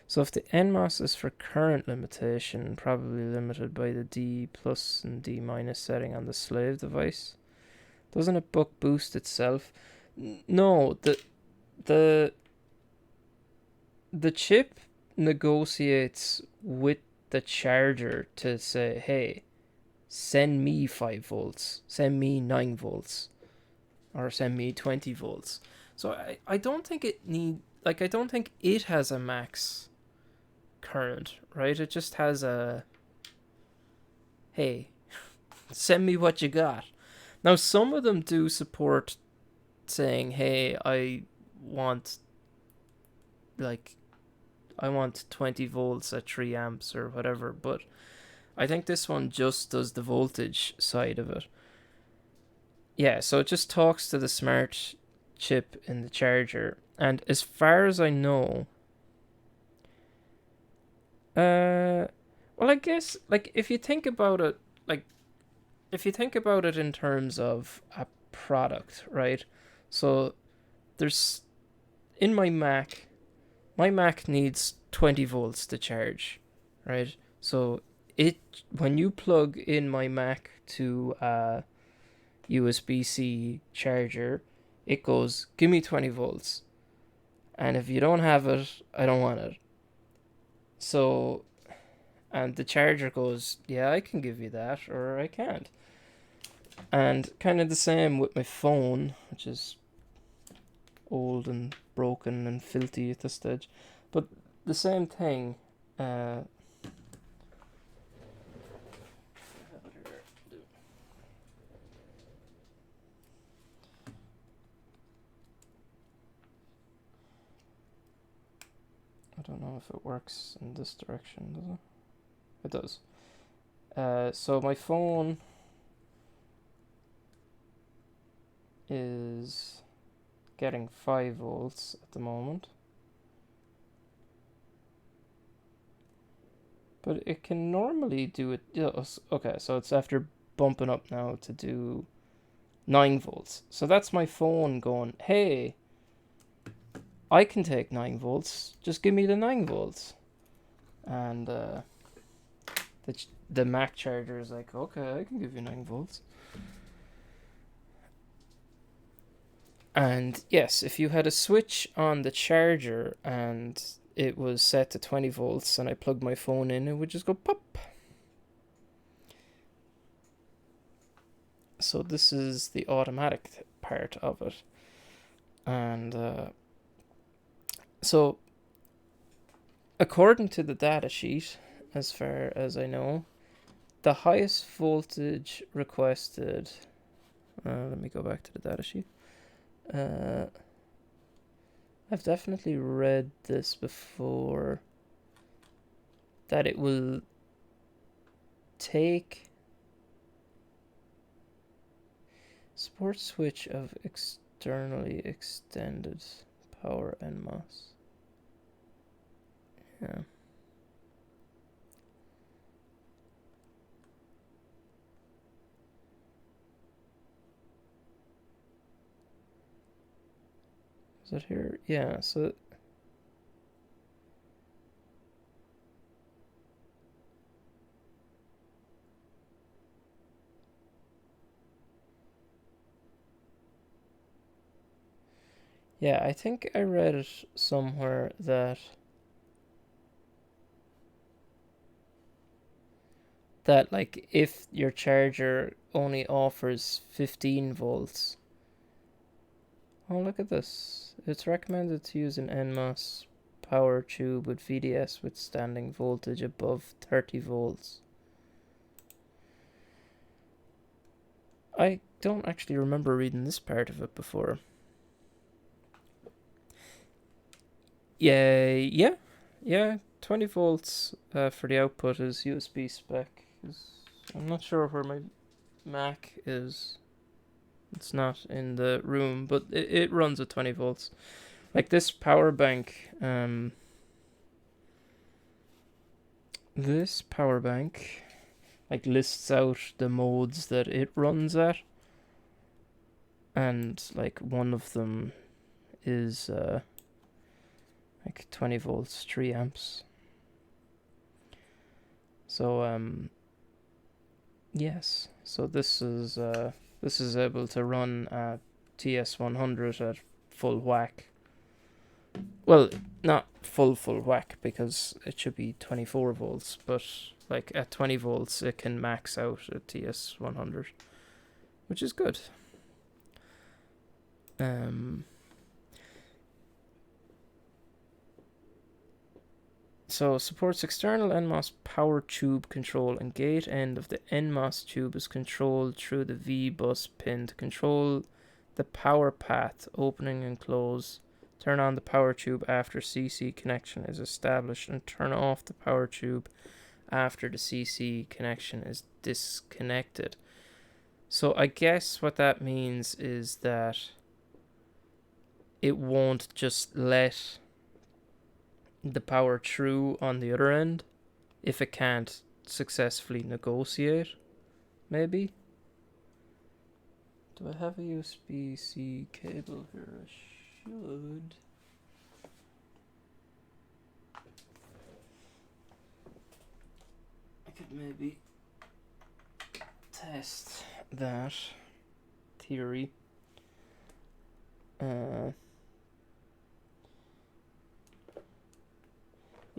So if the NMOS is for current limitation, probably limited by the D plus and D minus setting on the slave device. Doesn't it buck boost itself? No, the chip negotiates with the charger to say, hey, send me 5 volts, send me 9 volts, or send me 20 volts. So I don't think I don't think it has a max current, right? It just has a, hey, send me what you got. Now, some of them do support saying, hey, I want 20 volts at 3 amps or whatever, but I think this one just does the voltage side of it. Yeah, so it just talks to the smart chip in the charger, and as far as I know, Well, I guess like if you think about it, like if you think about it in terms of a product, right? So there's in my Mac needs 20 volts to charge, right? So it when you plug in my Mac to a USB-C charger, it goes, "Give me 20 volts." And if you don't have it, I don't want it. So and the charger goes, "Yeah, I can give you that or I can't." And kind of the same with my phone, which is old and broken and filthy at this stage. But the same thing. Uh, I don't know if it works in this direction, does it? It does. So my phone is getting 5 volts at the moment. But it can normally do it. Okay, so it's after bumping up now to do 9 volts. So that's my phone going, "Hey, I can take 9 volts. Just give me the 9 volts." And the Mac charger is like, "Okay, I can give you 9 volts." And yes, if you had a switch on the charger and it was set to 20 volts and I plugged my phone in, it would just go pop. So this is the automatic part of it. And so according to the data sheet, as far as I know, the highest voltage requested. Let me go back to the data sheet. I've definitely read this before. That it will take support switch of externally extended power NMOS. Yeah. Is it here? Yeah, so yeah, I think I read it somewhere that like if your charger only offers 15 volts. Oh, look at this. It's recommended to use an NMOS power tube with VDS withstanding voltage above 30 volts. I don't actually remember reading this part of it before. Yeah. 20 volts for the output is USB spec. I'm not sure where my Mac is. It's not in the room, but it runs at 20 volts. Like this power bank, like lists out the modes that it runs at, and like one of them is like 20 volts, 3 amps. So yes, so this is able to run at TS100 at full whack. Well, not full whack because it should be 24 volts, but like at 20 volts it can max out at TS100, which is good. So supports external NMOS power tube control, and gate end of the NMOS tube is controlled through the V bus pin to control the power path opening and close. Turn on the power tube after CC connection is established and turn off the power tube after the CC connection is disconnected. So I guess what that means is that it won't just let the power through on the other end. if it can't successfully negotiate, maybe. Do I have a USB-C cable here? I should. I could maybe test that theory.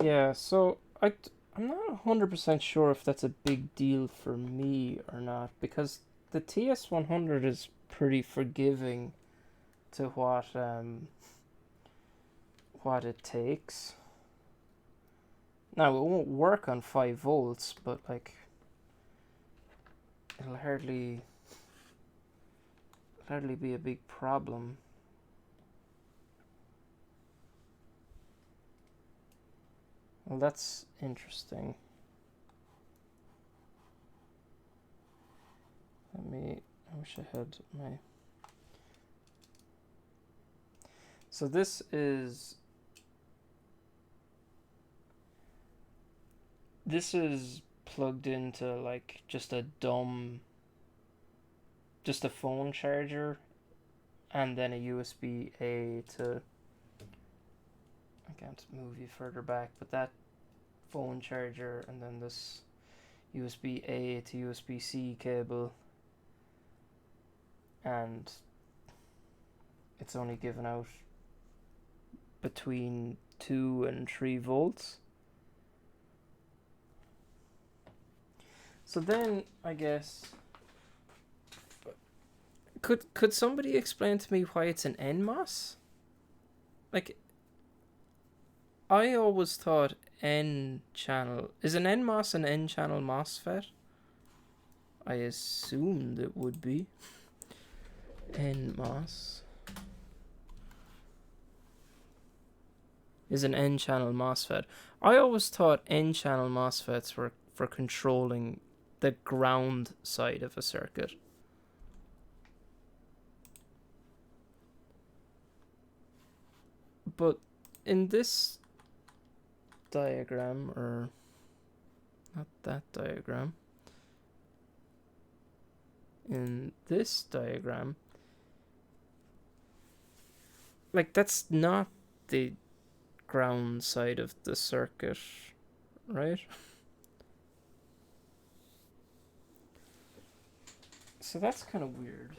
Yeah, so I'm not 100% sure if that's a big deal for me or not, because the TS100 is pretty forgiving to what it takes. Now, it won't work on 5 volts, but like it'll hardly be a big problem. Well, that's interesting. I wish I had my... So this is plugged into like just a phone charger, and then a USB-A to... I can't move you further back, but that phone charger, and then this USB-A to USB-C cable, and it's only given out between 2 and 3 volts. So then, I guess, could somebody explain to me why it's an NMOS? Like, I always thought N-channel... Is an NMOS an N-channel MOSFET? I assumed it would be. NMOS is an N-channel MOSFET. I always thought N-channel MOSFETs were for controlling the ground side of a circuit. But in this diagram, or not that diagram, in this diagram, like, that's not the ground side of the circuit, right? So that's kind of weird.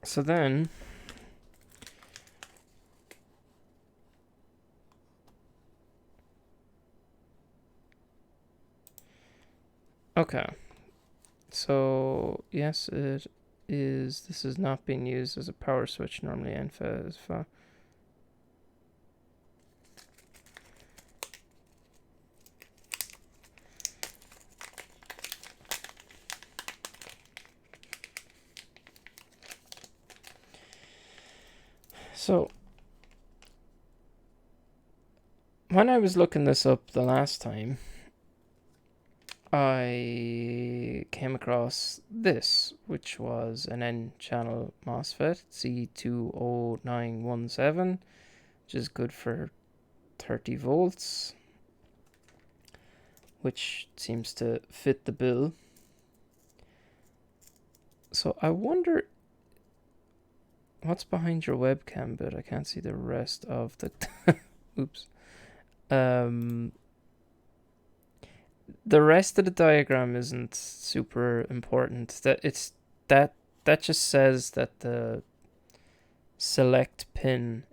So then, okay, so yes, it is. This is not being used as a power switch. Normally, NFA. So when I was looking this up the last time, I came across this, which was an N-channel MOSFET, C20917, which is good for 30 volts, which seems to fit the bill. So I wonder what's behind your webcam bit. I can't see the rest of the... Oops. The rest of the diagram isn't super important. That just says that the select pin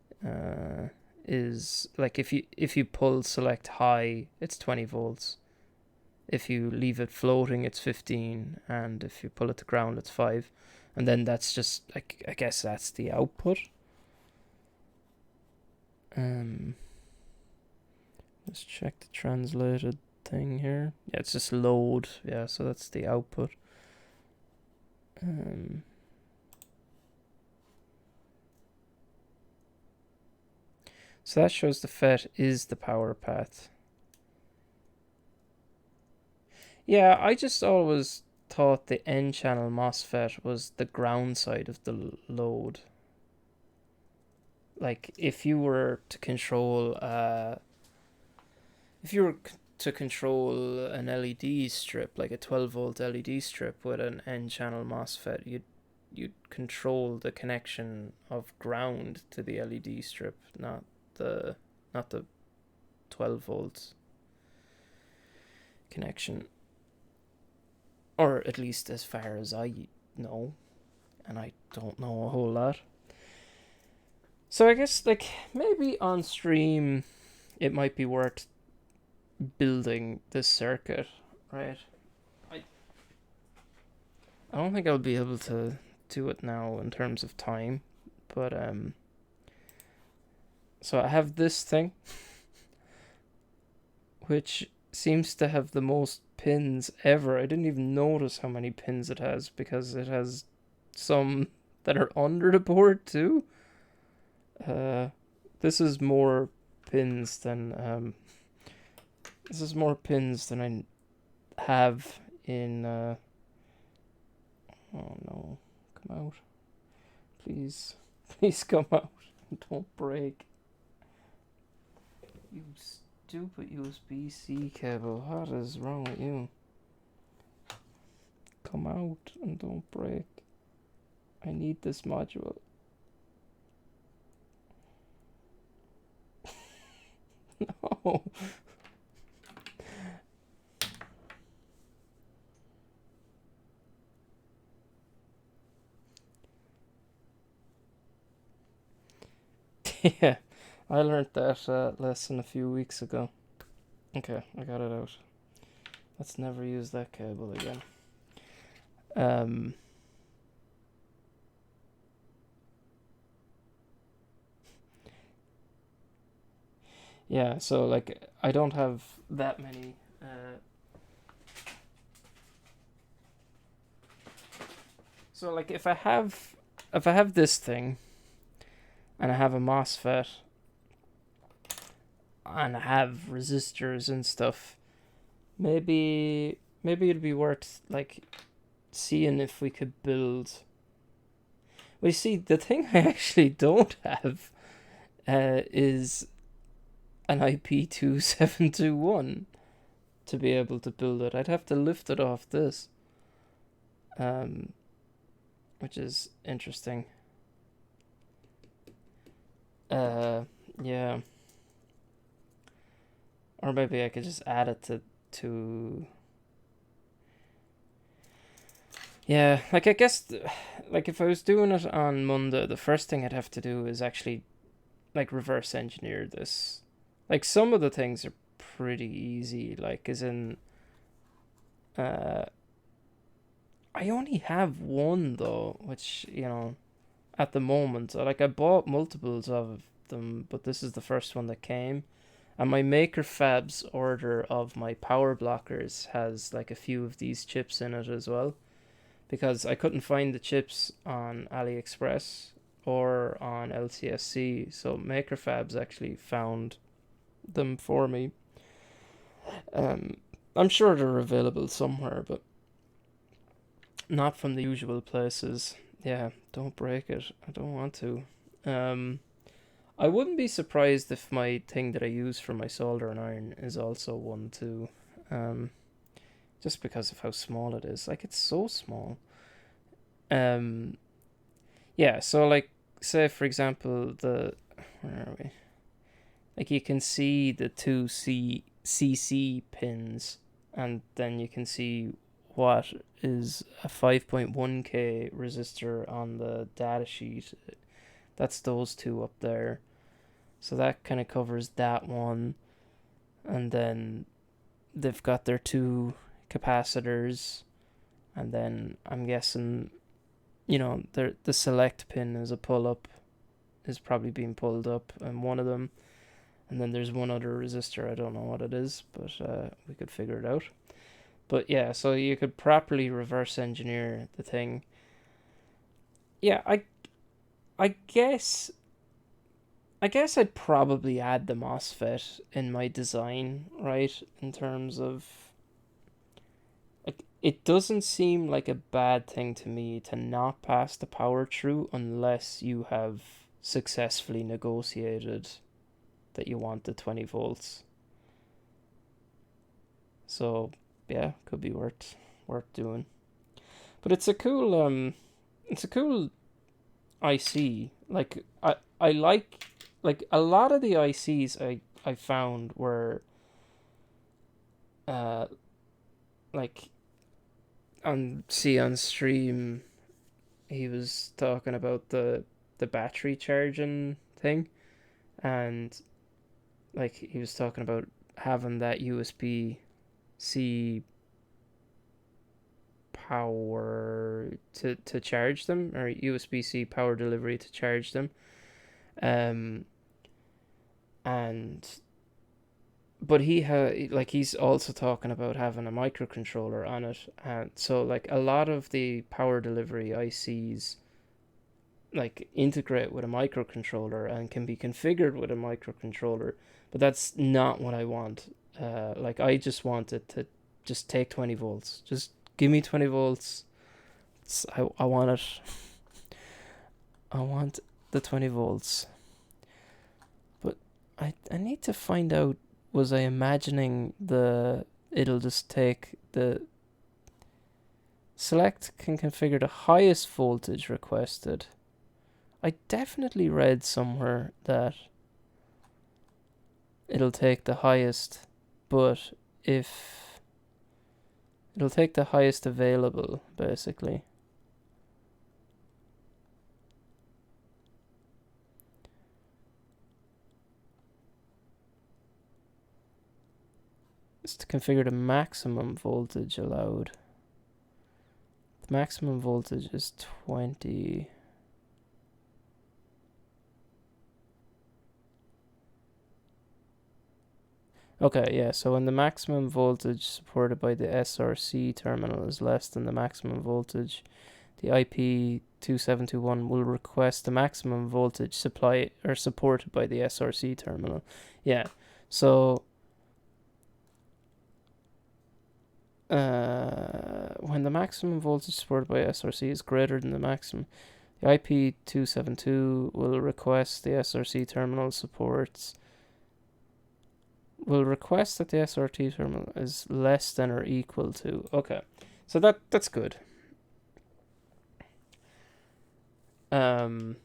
is like, if you pull select high, it's 20 volts. If you leave it floating, it's 15, and if you pull it to ground, it's 5. And then that's just, like, I guess that's the output. Let's check the translated thing here. Yeah, it's just load. Yeah, so that's the output. So that shows the FET is the power path. Yeah, I just always thought the N-channel MOSFET was the ground side of the load. Like if you were to control if you were to control an LED strip, like a 12-volt LED strip with an N-channel MOSFET, you'd control the connection of ground to the LED strip, the not the 12 volts connection, or at least as far as I know, and I don't know a whole lot. So I guess like maybe on stream it might be worth building this circuit, right? I I don't think I'll be able to do it now in terms of time, but so I have this thing which seems to have the most pins ever. I didn't even notice how many pins it has because it has some that are under the board too. Uh, this is more pins than I have in. Oh no, come out, please, please come out, don't break. You stupid USB-C cable, what is wrong with you? Come out and don't break. I need this module. No. Yeah, I learned that lesson a few weeks ago. Okay, I got it out. Let's never use that cable again. Yeah, so like I don't have that many. So like if I have this thing, and I have a MOSFET, and I have resistors and stuff, maybe it'd be worth like seeing if we could build. Well, see, the thing I actually don't have is an IP2721 to be able to build it. I'd have to lift it off this, which is interesting. Yeah. Or maybe I could just add it to. Yeah, like I guess, like if I was doing it on Monday, the first thing I'd have to do is actually, like, reverse engineer this. Like some of the things are pretty easy, like as in, uh, I only have one though, which at the moment, like I bought multiples of them, but this is the first one that came. And my Maker Fabs order of my power blockers has like a few of these chips in it as well, because I couldn't find the chips on AliExpress or on LCSC, so Maker Fabs actually found them for me. I'm sure they're available somewhere, but not from the usual places. Yeah, don't break it. I don't want to. I wouldn't be surprised if my thing that I use for my solder and iron is also one too. Just because of how small it is. Like, it's so small. Um, yeah, so like, say for example, where are we? Like, you can see the two CC pins, and then you can see what is a 5.1k resistor on the data sheet. That's those two up there. So that kind of covers that one. And then they've got their two capacitors. And then I'm guessing, the select pin is a pull up, is probably being pulled up, and one of them. And then there's one other resistor. I don't know what it is, but we could figure it out. But yeah, so you could properly reverse engineer the thing. Yeah, I guess I'd probably add the MOSFET in my design, right? In terms of it doesn't seem like a bad thing to me to not pass the power through unless you have successfully negotiated that you want the 20 volts. So yeah, could be worth doing. But it's a cool IC. Like I like a lot of the ICs I found were uh like on stream he was talking about the battery charging thing, and like he was talking about having that USB C power to charge them, or USB C power delivery to charge them. Um and but he's also talking about having a microcontroller on it, and so like a lot of the power delivery ICs like integrate with a microcontroller and can be configured with a microcontroller, but that's not what I want. Like I just want it to just take 20 volts. Just give me 20 volts. I want it. I want the 20 volts. But I need to find out, was I imagining it'll just take the select can configure the highest voltage requested. I definitely read somewhere that it'll take the highest, but if it'll take the highest available, basically. It's to configure the maximum voltage allowed. The maximum voltage is 20. Okay, yeah, so when the maximum voltage supported by the SRC terminal is less than the maximum voltage, the IP2721 will request the maximum voltage supply or supported by the SRC terminal. Yeah, so when the maximum voltage supported by SRC is greater than the maximum, the IP272 will request the SRC terminal supports. Will request that the SRT terminal is less than or equal to. Okay, so that's good. Um,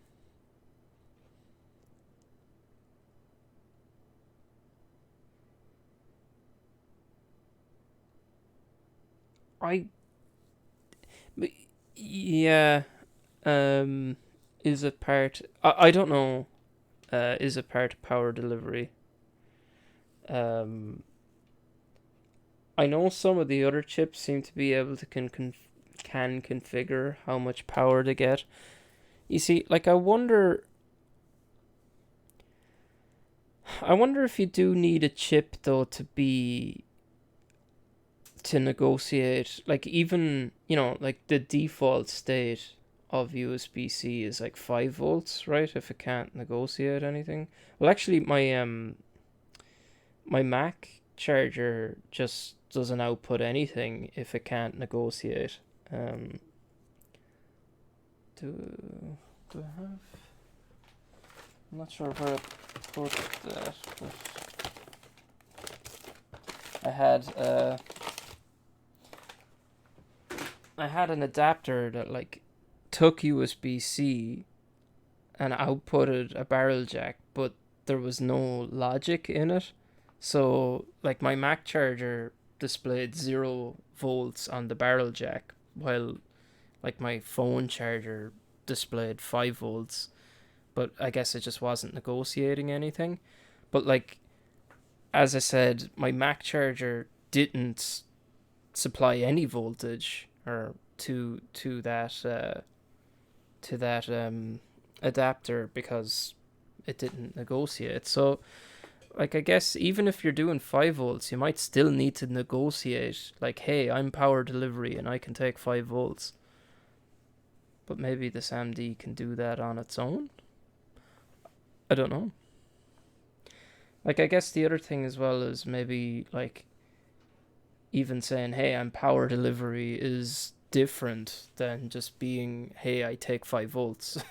I yeah. Is it part? I don't know. Is it part of power delivery? Um, I know some of the other chips seem to be able to can configure how much power to get. You see, like I wonder if you do need a chip though to negotiate. Like even like the default state of USB-C is like 5 volts, right? If it can't negotiate anything. Well, actually, my Mac charger just doesn't output anything if it can't negotiate. Um, do I have? I'm not sure where I put that, but I had I had an adapter that like took USB C and outputted a barrel jack, but there was no logic in it. So like my Mac charger displayed 0 volts on the barrel jack, while like my phone charger displayed 5 volts. But I guess it just wasn't negotiating anything. But like as I said, my Mac charger didn't supply any voltage or to that adapter because it didn't negotiate. So like I guess even if you're doing 5 volts, you might still need to negotiate. Like, hey, I'm power delivery and I can take 5 volts. But maybe this AMD can do that on its own. I don't know. Like I guess the other thing as well is maybe like even saying, hey, I'm power delivery is different than just being, hey, I take 5 volts.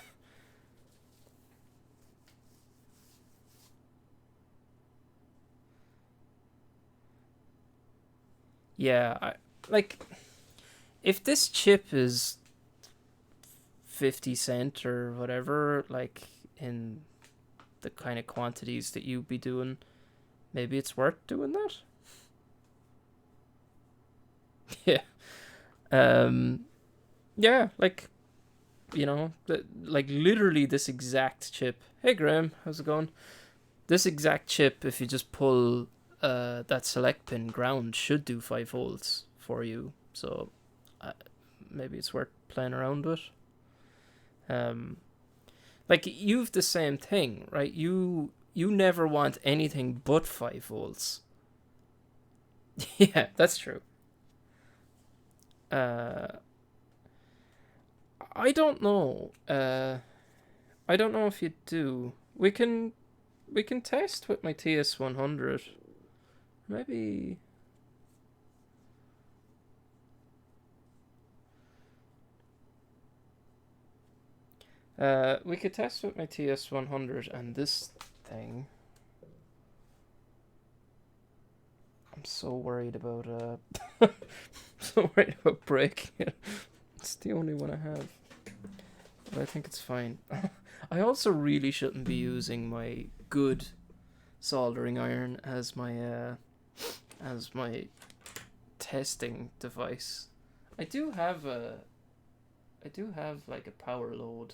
Yeah, like, if this chip is 50 cent or whatever, like, in the kind of quantities that you'd be doing, maybe it's worth doing that. Yeah. Yeah, like, like literally this exact chip. Hey Graham, how's it going? This exact chip, if you just pull that select pin ground, should do 5 volts for you. So maybe it's worth playing around with. Like you've the same thing, right? You never want anything but 5 volts. Yeah, that's true. Uh, I don't know. I don't know if you do. We can test with my TS100. Maybe. We could test with my TS100 and this thing. I'm so worried about so worried about breaking it. It's the only one I have, but I think it's fine. I also really shouldn't be using my good soldering iron as my testing device. I do have like a power load,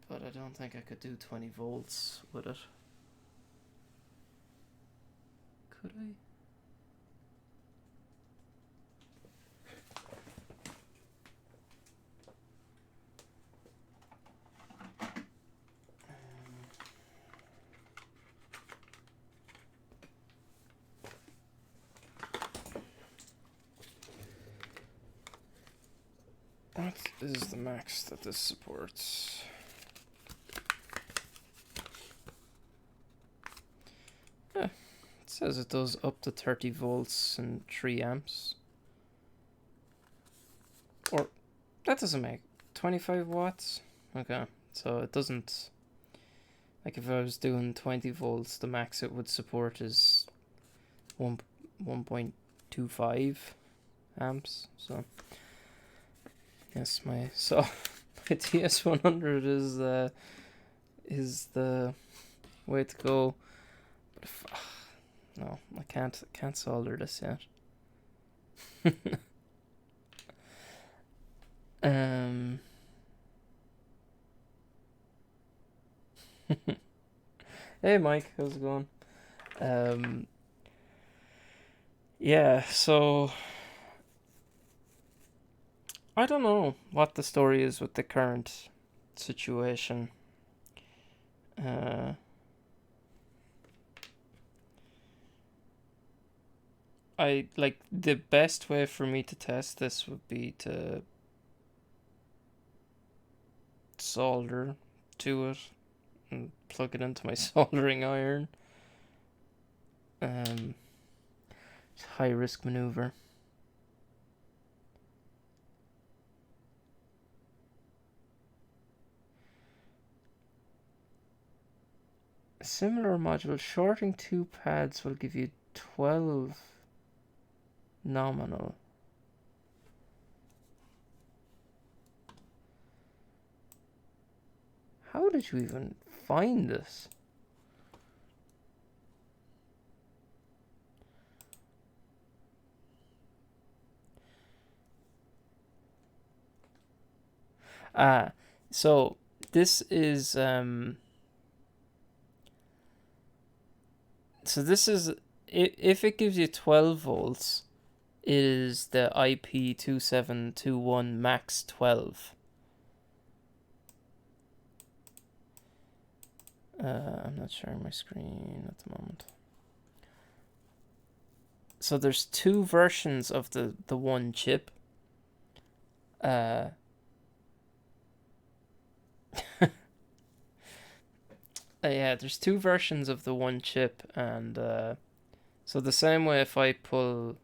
but I don't think I could do 20 volts with it. Could I? What is the max that this supports? Yeah, it says it does up to 30 volts and 3 amps. Or, that doesn't make 25 watts? Okay, so it doesn't. Like if I was doing 20 volts, the max it would support is 1.25 amps. So, yes, my TS100 is the way to go. But no, I can't solder this yet. Hey Mike, how's it going? Um, yeah, so I don't know what the story is with the current situation. Uh, I like the best way for me to test this would be to solder to it and plug it into my soldering iron. It's a high risk maneuver. A similar module, shorting 2 pads will give you 12 nominal. How did you even find this? So this is if it gives you 12 volts, it is the IP2721 max 12. I'm not sharing my screen at the moment. So there's 2 versions of the one chip. Yeah, there's 2 versions of the one chip, and So the same way if I pull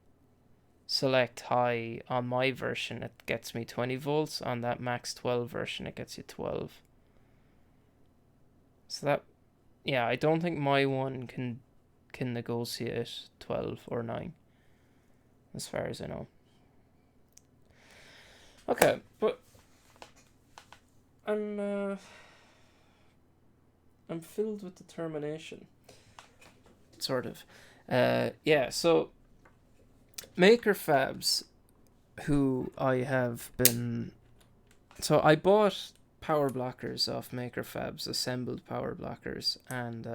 select high on my version, it gets me 20 volts. On that max 12 version, it gets you 12. So that, yeah, I don't think my one can negotiate 12 or 9, as far as I know. Okay, but I'm filled with determination, sort of. Yeah, so Maker Fabs, who I have been... So I bought power blockers off Maker Fabs, assembled power blockers, and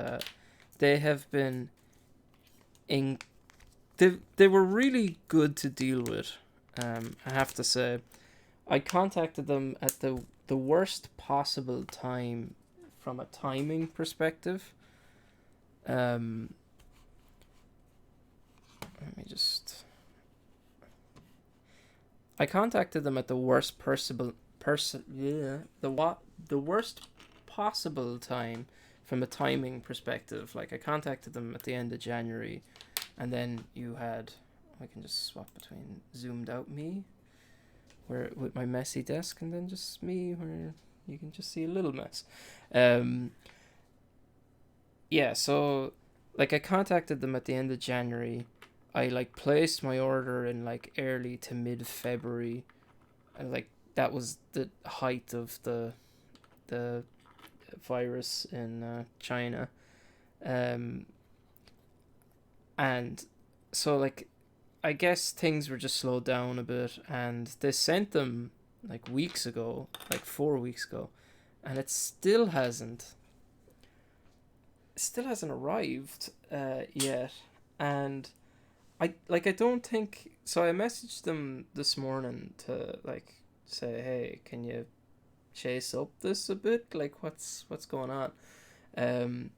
they have been... They were really good to deal with, I have to say. I contacted them at the worst possible time from a timing perspective. Let me just... I contacted them at the worst the worst possible time from a timing perspective. Like, I contacted them at the end of January, and then you had... I can just swap between zoomed out me, where with my messy desk, and then just me, where you can just see a little mess. Yeah, so like I contacted them at the end of January. I like placed my order in like early to mid February, and like that was the height of the virus in China, um, and so like I guess things were just slowed down a bit, and they sent them like weeks ago, like 4 weeks ago, and it still hasn't arrived yet. And I don't think so. I messaged them this morning to like say, hey, can you chase up this a bit? Like, what's going on? Um,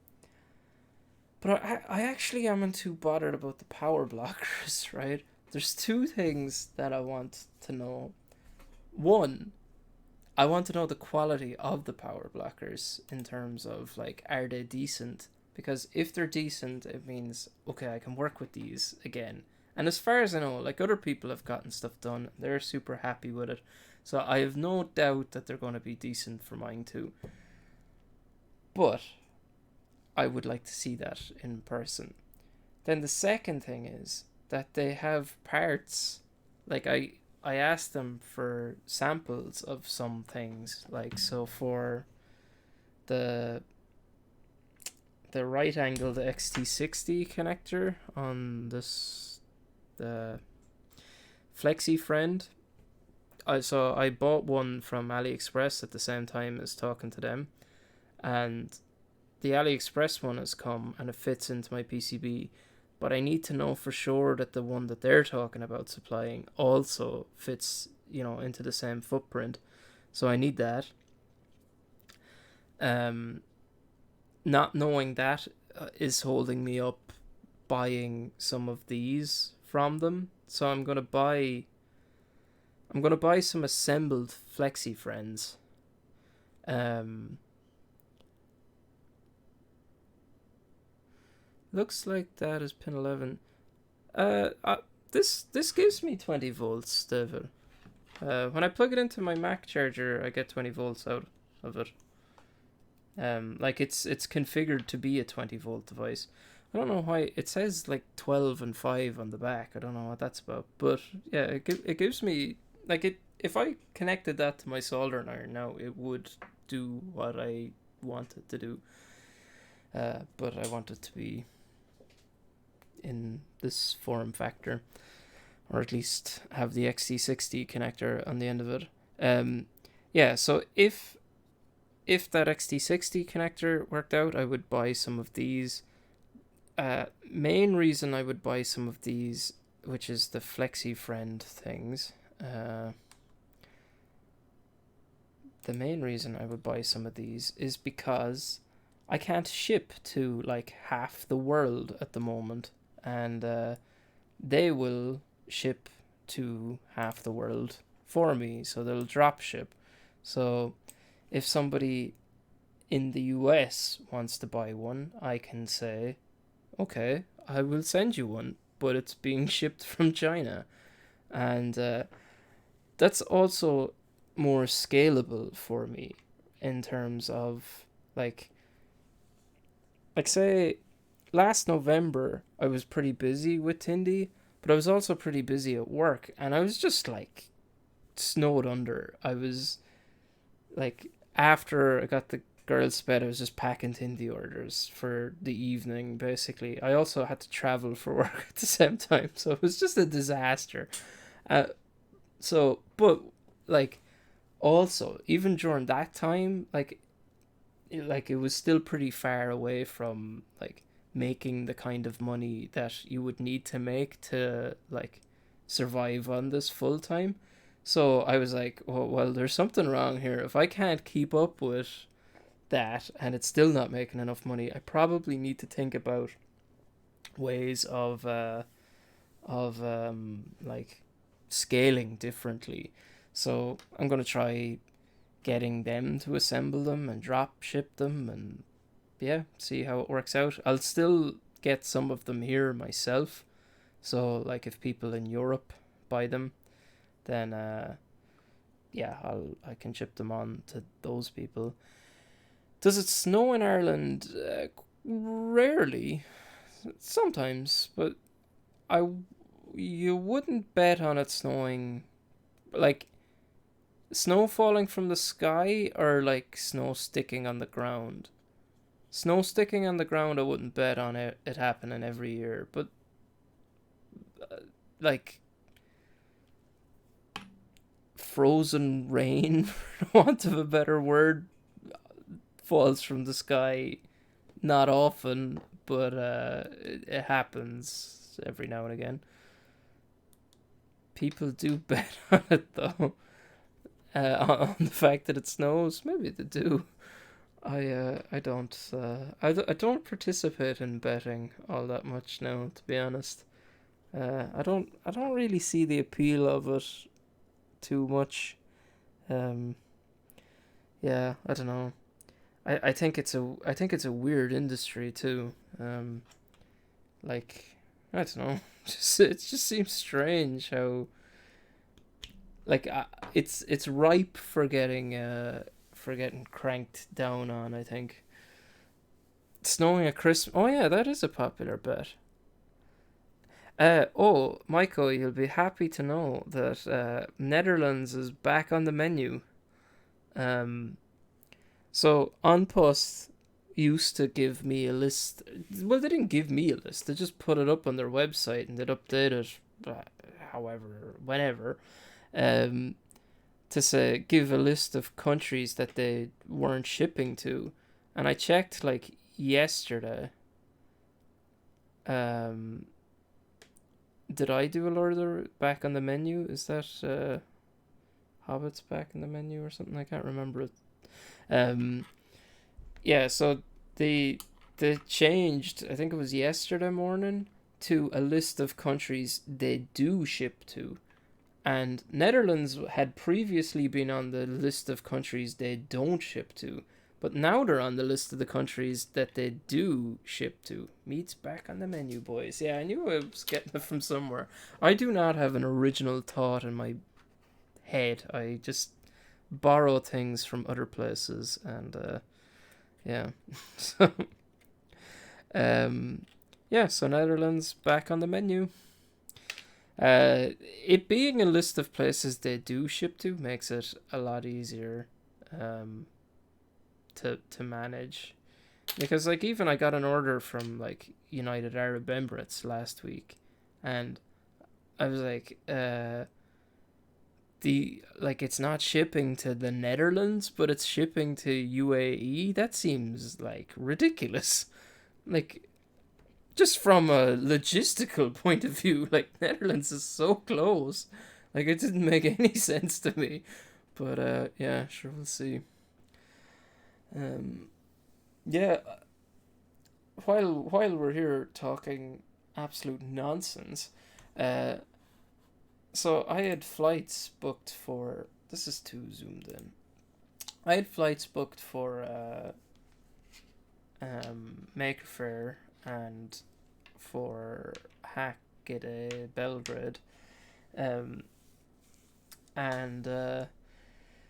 but I actually am too bothered about the power blockers, right? There's two things that I want to know. One, I want to know the quality of the power blockers in terms of like, are they decent? Because if they're decent, it means okay, I can work with these again. And as far as I know, like other people have gotten stuff done, they're super happy with it. So I have no doubt that they're going to be decent for mine too. But I would like to see that in person. Then the second thing is that they have parts. Like I asked them for samples of some things. Like, so for the right angle, the XT60 connector on this, the Flexi Friend. I bought one from AliExpress at the same time as talking to them, and the AliExpress one has come and it fits into my PCB, but I need to know for sure that the one that they're talking about supplying also fits, into the same footprint. So I need that. Not knowing that is holding me up buying some of these from them. So I'm gonna buy some assembled Flexi Friends. Looks like that is pin 11. This gives me 20 volts, David. When I plug it into my Mac charger, I get 20 volts out of it. Like it's configured to be a 20 volt device. I don't know why it says like 12 and 5 on the back. I don't know what that's about, but yeah, it gives me like it. If I connected that to my soldering iron now, it would do what I want it to do. But I want it to be in this form factor, or at least have the XT60 connector on the end of it. Yeah. So if that XT60 connector worked out, I would buy some of these. Main reason I would buy some of these, which is the Flexi Friend things. The main reason I would buy some of these is because I can't ship to like half the world at the moment, and they will ship to half the world for me, so they'll drop ship. So if somebody in the US wants to buy one, I can say, okay, I will send you one, but it's being shipped from China. And that's also more scalable for me in terms of like say last November I was pretty busy with Tindy, but I was also pretty busy at work, and I was just like snowed under. I was like, after I got the girls to bed, I was just packing Tindy orders for the evening. Basically, I also had to travel for work at the same time, so it was just a disaster. Uh, but like also even during that time, like it was still pretty far away from like making the kind of money that you would need to make to like survive on this full time. So I was like, oh, well, there's something wrong here. If I can't keep up with that and it's still not making enough money, I probably need to think about ways of like scaling differently. So I'm gonna try getting them to assemble them and drop ship them, and yeah, see how it works out. I'll still get some of them here myself. So like if people in Europe buy them, then yeah, I can ship them on to those people. Does it snow in Ireland? Rarely, sometimes, but I you wouldn't bet on it snowing. Like snow falling from the sky or like snow sticking on the ground. Snow sticking on the ground, I wouldn't bet on it happening every year, but uh, like frozen rain, for want of a better word, falls from the sky. Not often, but it happens every now and again. People do bet on it though. On the fact that it snows, maybe they do. I don't participate in betting all that much now, to be honest. I don't really see the appeal of it too much. Um, yeah, I don't know. I think it's a weird industry too. Like I don't know. Just it just seems strange how like it's ripe for getting cranked down on. I think snowing at Christmas. Oh yeah, that is a popular bet. Oh, Michael, you'll be happy to know that Netherlands is back on the menu. Um, so OnPost used to give me a list. Well, they didn't give me a list. They just put it up on their website and they'd update it, however, whenever, um, to say give a list of countries that they weren't shipping to. And I checked like yesterday. Um, did I do a order back on the menu? Is that Hobbits back in the menu or something? I can't remember it. Um, yeah, so they they changed. I think it was yesterday morning to a list of countries they do ship to, and Netherlands had previously been on the list of countries they don't ship to, but now they're on the list of the countries that they do ship to. Meat's back on the menu, boys. Yeah, I knew I was getting it from somewhere. I do not have an original thought in my head. I just borrow things from other places, and yeah. So, um, yeah. So Netherlands back on the menu. It being a list of places they do ship to makes it a lot easier, um, to manage, because like even I got an order from like United Arab Emirates last week, and I was like, the like it's not shipping to the Netherlands, but it's shipping to UAE. That seems like ridiculous. Like just from a logistical point of view, like Netherlands is so close. Like it didn't make any sense to me. But yeah, sure we'll see. Um yeah, while we're here talking absolute nonsense, uh so I had flights booked for this is too zoomed in. I had flights booked for Maker Faire and for Hackett Belgrade. Um, and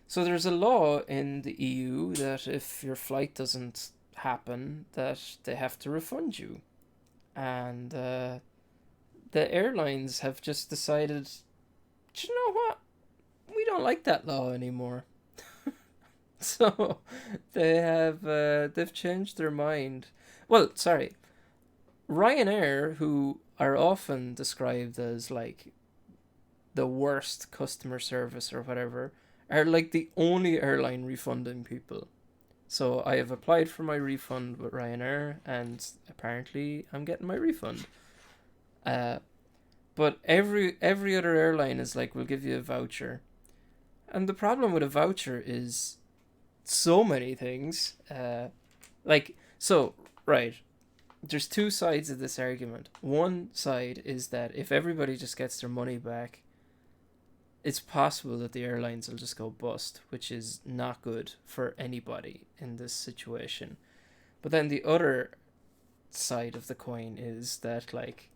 so there's a law in the EU that if your flight doesn't happen, that they have to refund you. And the airlines have just decided, "Do you know what? We don't like that law anymore." So they've changed their mind. Well, sorry, Ryanair, who are often described as like the worst customer service or whatever, are like the only airline refunding people. So I have applied for my refund with Ryanair, and apparently I'm getting my refund. Uh, but every other airline is like, we'll give you a voucher, and the problem with a voucher is so many things. Like so, right. There's two sides of this argument. One side is that if everybody just gets their money back, it's possible that the airlines will just go bust, which is not good for anybody in this situation. But then the other side of the coin is that like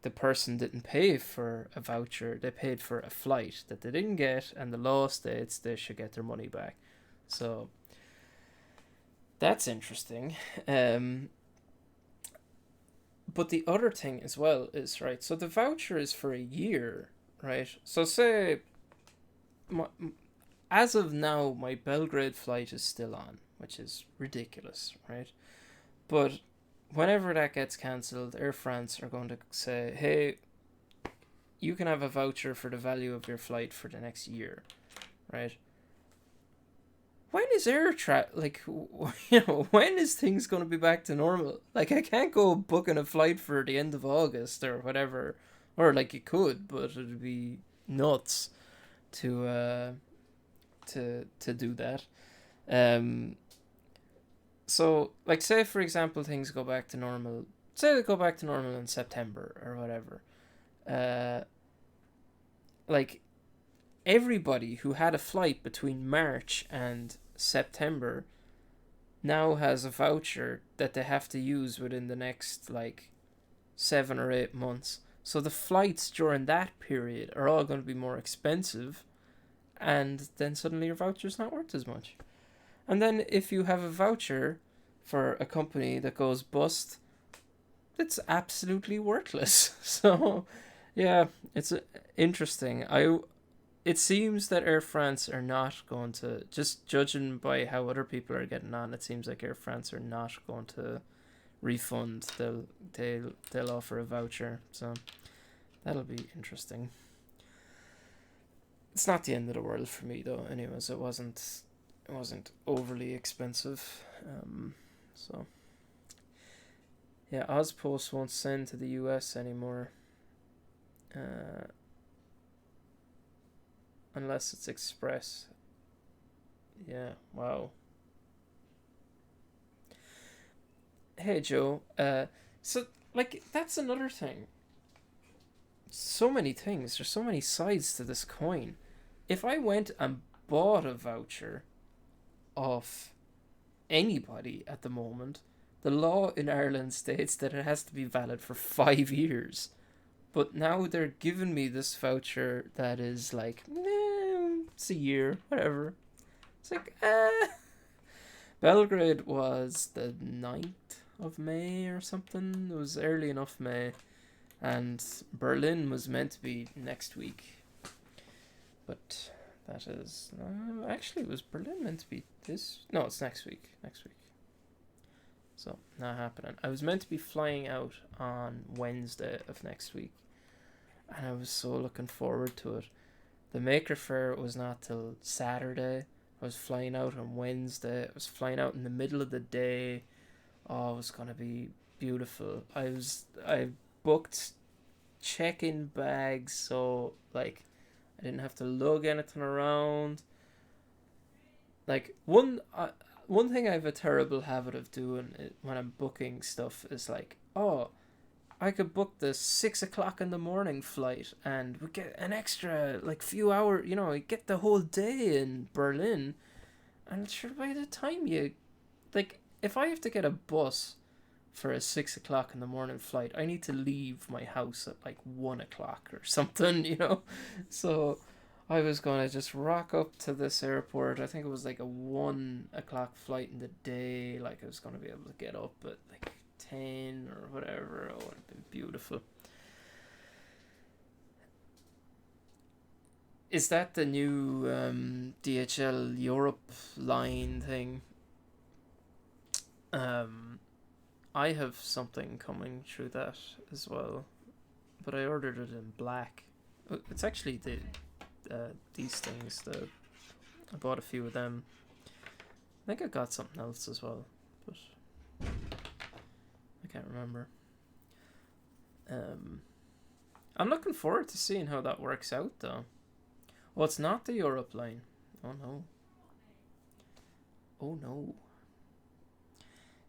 the person didn't pay for a voucher, they paid for a flight that they didn't get, and the law states they should get their money back. So that's interesting. But the other thing as well is, right, so the voucher is for a year, right? So say my, as of now my Belgrade flight is still on, which is ridiculous, right? But whenever that gets cancelled, Air France are going to say, "Hey, you can have a voucher for the value of your flight for the next year," right? When is when is things going to be back to normal? Like, I can't go booking a flight for the end of August or whatever, or like you could, but it'd be nuts to to do that. Um, so like, say for example things go back to normal. Say they go back to normal in September or whatever. Uh, like everybody who had a flight between March and September now has a voucher that they have to use within the next like 7 or 8 months. So the flights during that period are all going to be more expensive, and then suddenly your voucher's not worth as much. And then if you have a voucher for a company that goes bust, it's absolutely worthless. So yeah, it's interesting. It seems that Air France are not going to, just judging by how other people are getting on, it seems like Air France are not going to refund. They'll offer a voucher. So that'll be interesting. It's not the end of the world for me though. Anyways, it wasn't overly expensive. So yeah, Ozpost won't send to the US anymore. Unless it's express. Yeah, wow. Hey Joe, so like that's another thing. So many things, there's so many sides to this coin. If I went and bought a voucher off anybody at the moment, the law in Ireland states that it has to be valid for 5 years. But now they're giving me this voucher that is like, it's a year, whatever. It's like, Belgrade was the 9th of May or something. It was early enough May. And Berlin was meant to be next week. But that is... actually, was Berlin meant to be this? No, it's next week. Next week. So, not happening. I was meant to be flying out on Wednesday of next week. And I was so looking forward to it. The Maker Faire was not till Saturday. I was flying out on Wednesday. I was flying out in the middle of the day. Oh, it was going to be beautiful. I booked check-in bags, so like I didn't have to lug anything around. Like one thing I have a terrible habit of doing when I'm booking stuff is like, oh, I could book the 6 o'clock in the morning flight and we get an extra like few hours. We get the whole day in Berlin, and sure by the time you like, if I have to get a bus for a 6 o'clock in the morning flight. I need to leave my house at like 1 o'clock or something, you know? So I was going to just rock up to this airport. I think it was like a 1 o'clock flight in the day. Like I was going to be able to get up at like 10 or whatever. Oh, it would have been beautiful. Is that the new DHL Europe line thing? I have something coming through that as well, but I ordered it in black. It's actually these things. I bought a few of them. I think I got something else as well, but I can't remember. I'm looking forward to seeing how that works out, though. Well, it's not the Europe line. Oh no. Oh no.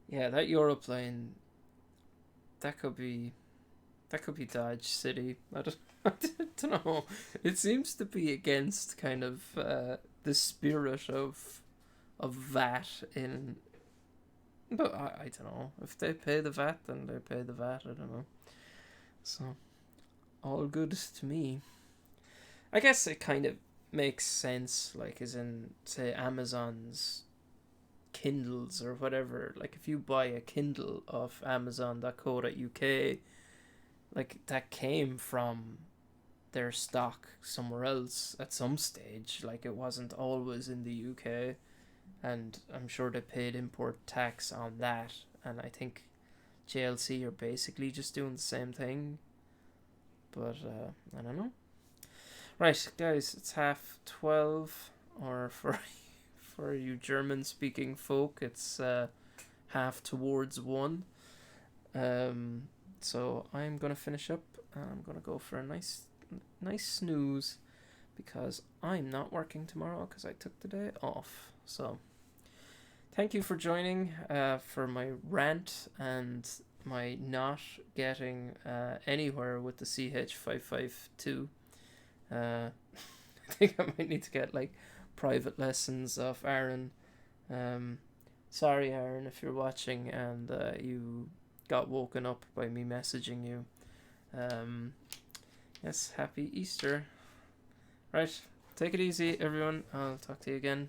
Yeah, that Europe line. That could be Dodge City. I don't know. It seems to be against kind of the spirit of VAT in. But I don't know. If they pay the VAT, then they pay the VAT. I don't know. So all good to me. I guess it kind of makes sense. Like, as in, say, Amazon's Kindles or whatever. Like, if you buy a Kindle off Amazon.co.uk, like that came from their stock somewhere else at some stage. Like, it wasn't always in the UK, and I'm sure they paid import tax on that. And I think JLC are basically just doing the same thing, but I don't know. Right, guys, it's 12:30, or for you German speaking folk, it's half towards 1. So I'm gonna finish up. I'm gonna go for a nice snooze, because I'm not working tomorrow because I took the day off. So thank you for joining for my rant and my not getting anywhere with the Ch552. I think I might need to get like private lessons of Aaron. Sorry, Aaron, if you're watching and you got woken up by me messaging you. Yes, happy Easter. Right, take it easy, everyone. I'll talk to you again.